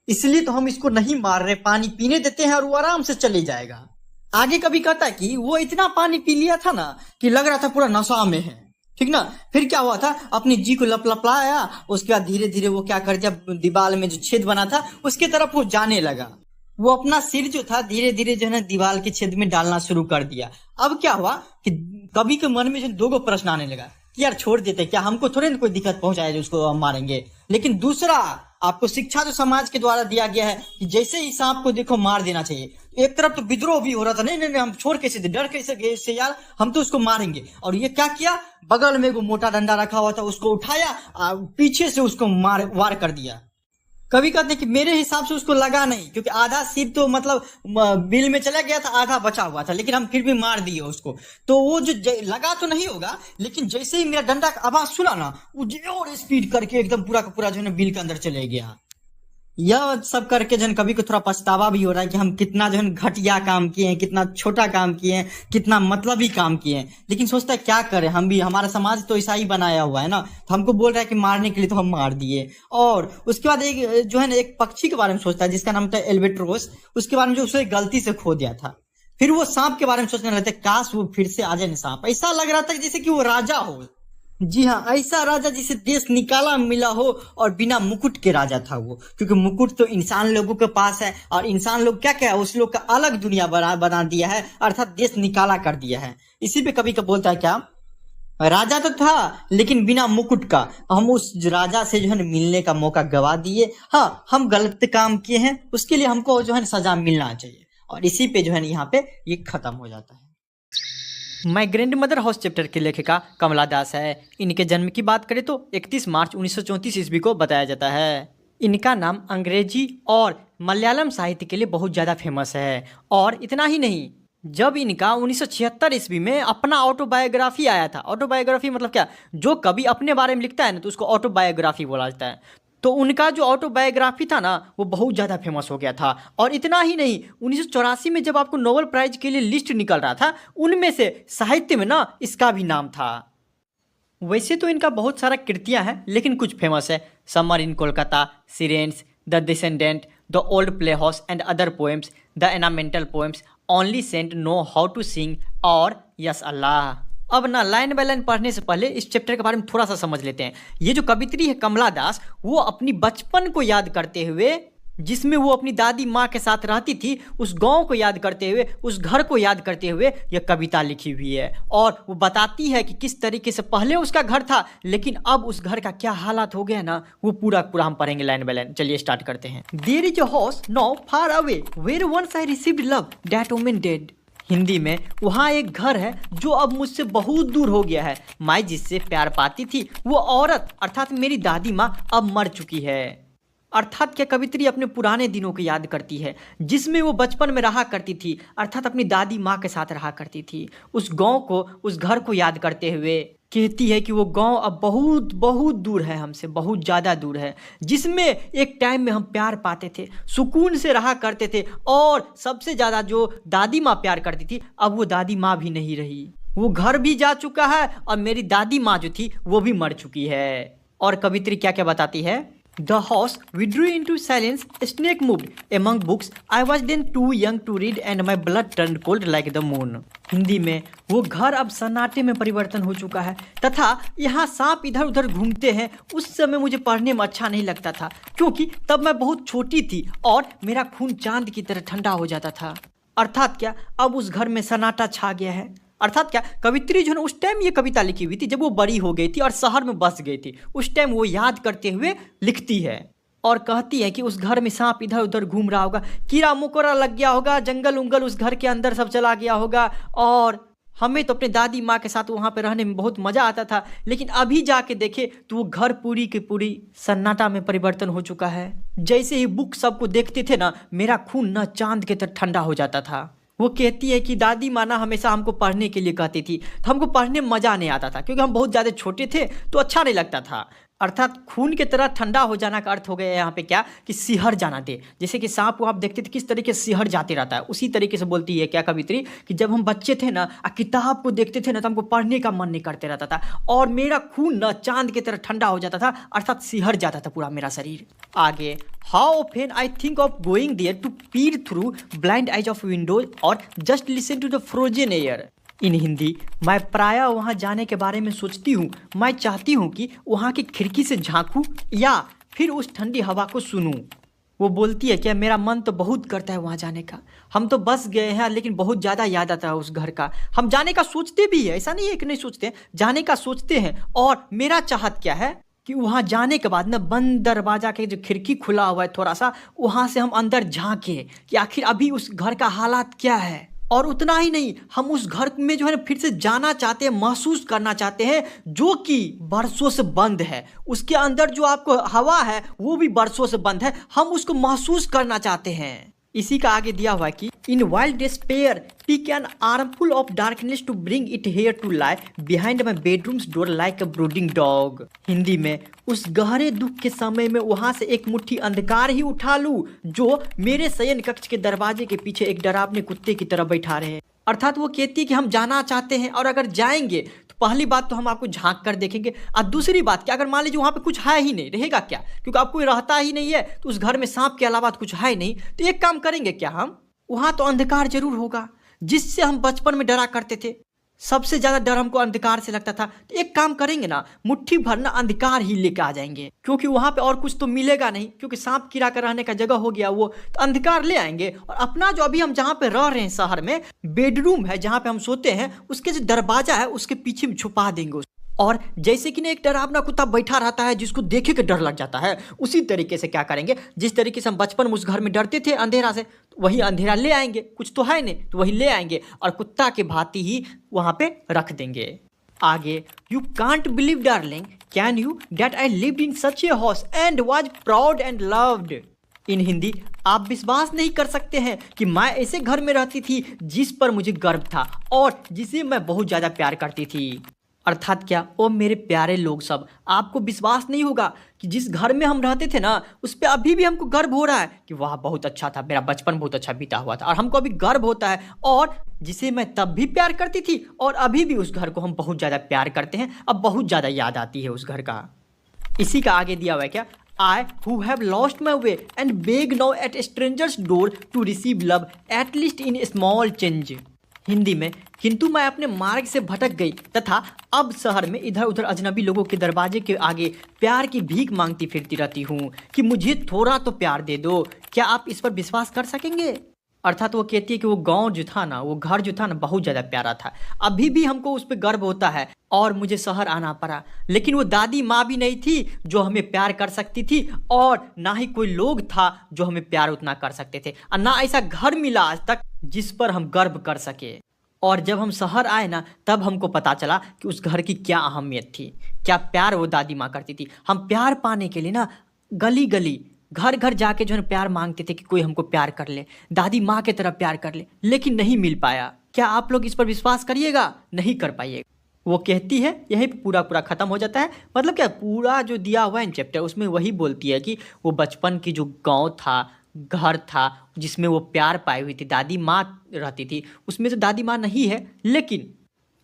इसलिए तो हम इसको नहीं मार रहे, पानी पीने देते हैं और वो आराम से चले जाएगा। आगे कभी कहता है कि वो इतना पानी पी लिया था ना कि लग रहा था पूरा नशा में है, ठीक ना। फिर क्या हुआ था, अपनी जी को लपलपाया, उसके बाद धीरे धीरे वो क्या कर दिया, दीवार में जो छेद बना था उसके तरफ वो जाने लगा। वो अपना सिर जो था धीरे धीरे जो है ना दीवार के छेद में डालना शुरू कर दिया। अब क्या हुआ कि कभी के मन में जो दो प्रश्न आने लगा कि यार छोड़ देते क्या, हमको थोड़े ना कोई दिक्कत पहुंचाए जो उसको हम मारेंगे। लेकिन दूसरा, आपको शिक्षा जो समाज के द्वारा दिया गया है कि जैसे ही सांप को देखो मार देना चाहिए। एक तरफ तो विद्रोह भी हो रहा था, नहीं नहीं नहीं हम छोड़ कैसे दे, डर कैसे गए इससे यार, हम तो उसको मारेंगे। और ये क्या किया, बगल में वो मोटा डंडा रखा हुआ था उसको उठाया, पीछे से उसको वार कर दिया। कभी कहते हैं कि मेरे हिसाब से उसको लगा नहीं, क्योंकि आधा सिर तो मतलब बिल में चला गया था, आधा बचा हुआ था, लेकिन हम फिर भी मार दिए उसको। तो वो जो लगा तो नहीं होगा, लेकिन जैसे ही मेरा डंडा का आवाज सुना ना, वो जोर स्पीड करके एकदम पूरा का पूरा जो है ना बिल के अंदर चले गया। यह सब करके जो है कभी को थोड़ा पछतावा भी हो रहा है कि हम कितना जो है घटिया काम किए हैं, कितना छोटा काम किए हैं, कितना मतलबी काम किए हैं। लेकिन सोचता है क्या करें, हम भी, हमारा समाज तो ऐसा ही बनाया हुआ है ना, तो हमको बोल रहा है कि मारने के लिए तो हम मार दिए। और उसके बाद एक जो है ना एक पक्षी के बारे में सोचता है जिसका नाम था एल्बेट्रोस, उसके बारे में जो उसे गलती से खो दिया था। फिर वो सांप के बारे में सोचने लगता है, काश वो फिर से आ जाए ना सांप। ऐसा लग रहा था जैसे कि वो राजा हो, जी हाँ, ऐसा राजा जिसे देश निकाला मिला हो और बिना मुकुट के राजा था वो, क्योंकि मुकुट तो इंसान लोगों के पास है और इंसान लोग क्या क्या है, उस लोग का अलग दुनिया बना दिया है, अर्थात देश निकाला कर दिया है। इसी पे कभी कभी बोलता है क्या, राजा तो था लेकिन बिना मुकुट का, हम उस राजा से जो है मिलने का मौका गवा दिए। हाँ, हम गलत काम किए हैं, उसके लिए हमको जो है सजा मिलना चाहिए। और इसी पे जो है यहाँ पे ये खत्म हो जाता है। My grand mother house chapter की लेखिका कमला दास है। इनके जन्म की बात करें तो 31 मार्च 1934 ईस्वी को बताया जाता है। इनका नाम अंग्रेजी और मलयालम साहित्य के लिए बहुत ज़्यादा फेमस है। और इतना ही नहीं, जब इनका 1976 ईस्वी में अपना ऑटोबायोग्राफी आया था, ऑटोबायोग्राफी मतलब क्या, जो कभी अपने बारे में लिखता है ना तो उसको ऑटोबायोग्राफी बोला जाता है। तो उनका जो ऑटोबायोग्राफी था ना वो बहुत ज़्यादा फेमस हो गया था। और इतना ही नहीं, 1984 में जब आपको नोबेल प्राइज के लिए लिस्ट निकल रहा था, उनमें से साहित्य में ना इसका भी नाम था। वैसे तो इनका बहुत सारा कृतियां हैं, लेकिन कुछ फेमस है, summer in Kolkata, सिरेंस, the descendant, the old play house and other poems, the एनामेंटल poems, only Saint know how to sing और यस अल्लाह। अब ना लाइन बाय लाइन पढ़ने से पहले इस चैप्टर के बारे में थोड़ा सा समझ लेते हैं। ये जो कवित्री है कमला दास, वो अपनी बचपन को याद करते हुए, जिसमें वो अपनी दादी माँ के साथ रहती थी, उस गांव को याद करते हुए, उस घर को याद करते हुए यह कविता लिखी हुई है। और वो बताती है कि किस तरीके से पहले उसका घर था, लेकिन अब उस घर का क्या हालात हो गया ना, वो पूरा हम पढ़ेंगे लाइन बाय लाइन। चलिए स्टार्ट करते हैं। There is a house now far away where once I received love that woman dead. Hindi में, वहाँ एक घर है जो अब मुझसे बहुत दूर हो गया है, मैं जिससे प्यार पाती थी वो औरत अर्थात मेरी दादी माँ अब मर चुकी है। अर्थात क्या कवित्री अपने पुराने दिनों को याद करती है जिसमें वो बचपन में रहा करती थी, अर्थात अपनी दादी माँ के साथ रहा करती थी। उस गांव को, उस घर को याद करते हुए कहती है कि वो गांव अब बहुत बहुत दूर है हमसे, बहुत ज़्यादा दूर है, जिसमें एक टाइम में हम प्यार पाते थे, सुकून से रहा करते थे। और सबसे ज़्यादा जो दादी माँ प्यार करती थी, अब वो दादी माँ भी नहीं रही, वो घर भी जा चुका है और मेरी दादी माँ जो थी वो भी मर चुकी है। और कवित्री क्या क्या बताती है, The house withdrew into silence. A snake moved among books. I was then too young to read and my blood turned cold like the moon. Hindi में, वो घर अब सन्नाटे में परिवर्तन हो चुका है तथा यहाँ सांप इधर उधर घूमते हैं। उस समय मुझे पढ़ने में अच्छा नहीं लगता था, क्योंकि तब मैं बहुत छोटी थी और मेरा खून चांद की तरह ठंडा हो जाता था। अर्थात क्या, अब उस घर में सन्नाटा छा गया है। अर्थात क्या, कवित्री जो है उस टाइम ये कविता लिखी हुई थी जब वो बड़ी हो गई थी और शहर में बस गई थी। उस टाइम वो याद करते हुए लिखती है और कहती है कि उस घर में सांप इधर उधर घूम रहा होगा, कीड़ा मकोड़ा लग गया होगा, जंगल उंगल उस घर के अंदर सब चला गया होगा। और हमें तो अपने दादी माँ के साथ वहाँ पे रहने में बहुत मज़ा आता था, लेकिन अभी जाके देखे तो वो घर पूरी की पूरी सन्नाटा में परिवर्तन हो चुका है। जैसे ही बुक सबको देखते थे ना, मेरा खून ना चांद के तरह ठंडा हो जाता था। वो कहती है कि दादी माँ ना हमेशा हमको पढ़ने के लिए कहती थी, तो हमको पढ़ने में मज़ा नहीं आता था क्योंकि हम बहुत ज़्यादा छोटे थे तो अच्छा नहीं लगता था। अर्थात खून की तरह ठंडा हो जाना का अर्थ हो गया यहाँ पे क्या कि सिहर जाना दे। जैसे कि सांप को आप देखते थे किस तरीके से सिहर जाते रहता है, उसी तरीके से बोलती है क्या कवित्री कि जब हम बच्चे थे ना किताब को देखते थे ना तो हमको पढ़ने का मन नहीं करते रहता था और मेरा खून ना चांद की तरह ठंडा हो जाता था, अर्थात सिहर जाता था पूरा मेरा शरीर। आगे, how often I think of going there to Pir through blind eyes of Windows और just listen to the frozen air. इन हिंदी, मैं प्रायः वहाँ जाने के बारे में सोचती हूँ। मैं चाहती हूँ कि वहाँ की खिड़की से झांकूं या फिर उस ठंडी हवा को सुनूं। वो बोलती है कि मेरा मन तो बहुत करता है वहाँ जाने का। हम तो बस गए हैं लेकिन बहुत ज़्यादा याद आता है उस घर का। हम जाने का सोचते भी है, ऐसा नहीं है कि नहीं सोचते, जाने का सोचते हैं। और मेरा चाहत क्या है कि वहाँ जाने के बाद ना बंद दरवाजा के जो खिड़की खुला हुआ है थोड़ा सा, वहाँ से हम अंदर झांके कि आखिर अभी उस घर का हालात क्या है। और उतना ही नहीं, हम उस घर में जो है ना फिर से जाना चाहते हैं, महसूस करना चाहते हैं, जो कि बरसों से बंद है। उसके अंदर जो आपको हवा है वो भी बरसों से बंद है, हम उसको महसूस करना चाहते हैं। इसी का आगे दिया हुआ है कि इन wild despair pick N armful of darkness to bring it here to lie behind my bedrooms door like a brooding dog. Hindi में, उस गहरे दुख के समय में वहां से एक मुट्ठी अंधकार ही उठा लूं जो मेरे शयन कक्ष के दरवाजे के पीछे एक डरावने कुत्ते की तरह बैठा रहे। अर्थात वो कहती है कि हम जाना चाहते हैं और अगर जाएंगे तो पहली बात तो हम आपको झांक कर देखेंगे, और दूसरी बात कि अगर मान लीजिए वहाँ पे कुछ है ही नहीं, रहेगा क्या, क्योंकि अब कोई रहता ही नहीं है तो उस घर में सांप के अलावा कुछ है नहीं, तो एक काम करेंगे क्या, हम वहाँ तो अंधकार जरूर होगा जिससे हम बचपन में डरा करते थे। सबसे ज्यादा डर हमको अंधकार से लगता था, तो एक काम करेंगे ना, मुट्ठी भर ना अंधकार ही लेके आ जाएंगे, क्योंकि वहां पे और कुछ तो मिलेगा नहीं, क्योंकि सांप कीड़ा का रहने का जगह हो गया वो, तो अंधकार ले आएंगे। और अपना जो अभी हम जहाँ पे रह रहे हैं शहर में, बेडरूम है जहाँ पे हम सोते हैं, उसके जो दरवाजा है उसके पीछे में छुपा देंगे। और जैसे कि ना एक डरावना कुत्ता बैठा रहता है जिसको देखे के डर लग जाता है, उसी तरीके से क्या करेंगे, जिस तरीके से हम बचपन में उस घर में डरते थे अंधेरा से, तो वही अंधेरा ले आएंगे, कुछ तो है नहीं तो वही ले आएंगे और कुत्ता के भांति ही वहां पे रख देंगे। आगे, you can't believe darling can you that I lived in such a house and was proud and loved. इन हिंदी, आप विश्वास नहीं कर सकते हैं कि मैं ऐसे घर में रहती थी जिस पर मुझे गर्व था और जिसे मैं बहुत ज्यादा प्यार करती थी। अर्थात क्या, ओ मेरे प्यारे लोग सब, आपको विश्वास नहीं होगा कि जिस घर में हम रहते थे ना उस पर अभी भी हमको गर्व हो रहा है कि वाह बहुत अच्छा था, मेरा बचपन बहुत अच्छा बीता हुआ था, और हमको अभी गर्व होता है, और जिसे मैं तब भी प्यार करती थी और अभी भी उस घर को हम बहुत ज़्यादा प्यार करते हैं, अब बहुत ज़्यादा याद आती है उस घर का। इसी का आगे दिया हुआ है क्या, I who have lost my way and beg now at a stranger's door to receive love at least in a small change। Hindi में, किंतु मैं अपने मार्ग से भटक गई तथा अब शहर में इधर उधर अजनबी लोगों के दरवाजे के आगे प्यार की भीख मांगती फिरती रहती हूँ कि मुझे थोड़ा तो प्यार दे दो। क्या आप इस पर विश्वास कर सकेंगे? अर्थात वो कहती है कि वो गांव जो था ना, वो घर जो था ना, बहुत ज़्यादा प्यारा था, अभी भी हमको उस पर गर्व होता है, और मुझे शहर आना पड़ा, लेकिन वो दादी माँ भी नहीं थी जो हमें प्यार कर सकती थी, और ना ही कोई लोग था जो हमें प्यार उतना कर सकते थे, और ना ऐसा घर मिला आज तक जिस पर हम गर्व कर सके। और जब हम शहर आए ना, तब हमको पता चला कि उस घर की क्या अहमियत थी, क्या प्यार वो दादी माँ करती थी। हम प्यार पाने के लिए ना गली गली घर घर जाके जो है प्यार मांगते थे कि कोई हमको प्यार कर ले, दादी माँ की तरह प्यार कर ले, लेकिन नहीं मिल पाया। क्या आप लोग इस पर विश्वास करिएगा? नहीं कर पाइएगा। वो कहती है, यहीं पे पूरा खत्म हो जाता है। मतलब क्या, पूरा जो दिया हुआ है चैप्टर उसमें वही बोलती है कि वो बचपन की जो गाँव था, घर था, जिसमें वो प्यार पाई हुई थी, दादी माँ रहती थी, उसमें तो दादी माँ नहीं है,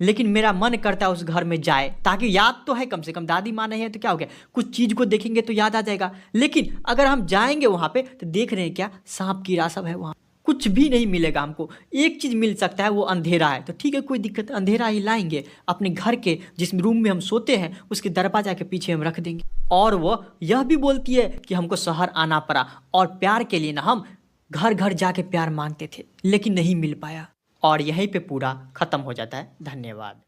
लेकिन मेरा मन करता है उस घर में जाए, ताकि याद तो है, कम से कम दादी माँ नहीं है तो क्या हो गया, कुछ चीज़ को देखेंगे तो याद आ जाएगा। लेकिन अगर हम जाएंगे वहाँ पे तो देख रहे हैं क्या, सांप कीड़ा सब है वहाँ, कुछ भी नहीं मिलेगा हमको। एक चीज़ मिल सकता है, वो अंधेरा है, तो ठीक है कोई दिक्कत, अंधेरा ही लाएंगे, अपने घर के जिस रूम में हम सोते हैं उसके दरवाजा के पीछे हम रख देंगे। और वह यह भी बोलती है कि हमको शहर आना पड़ा और प्यार के लिए ना हम घर घर जाके प्यार मांगते थे, लेकिन नहीं मिल पाया। और यहीं पे पूरा खत्म हो जाता है। धन्यवाद।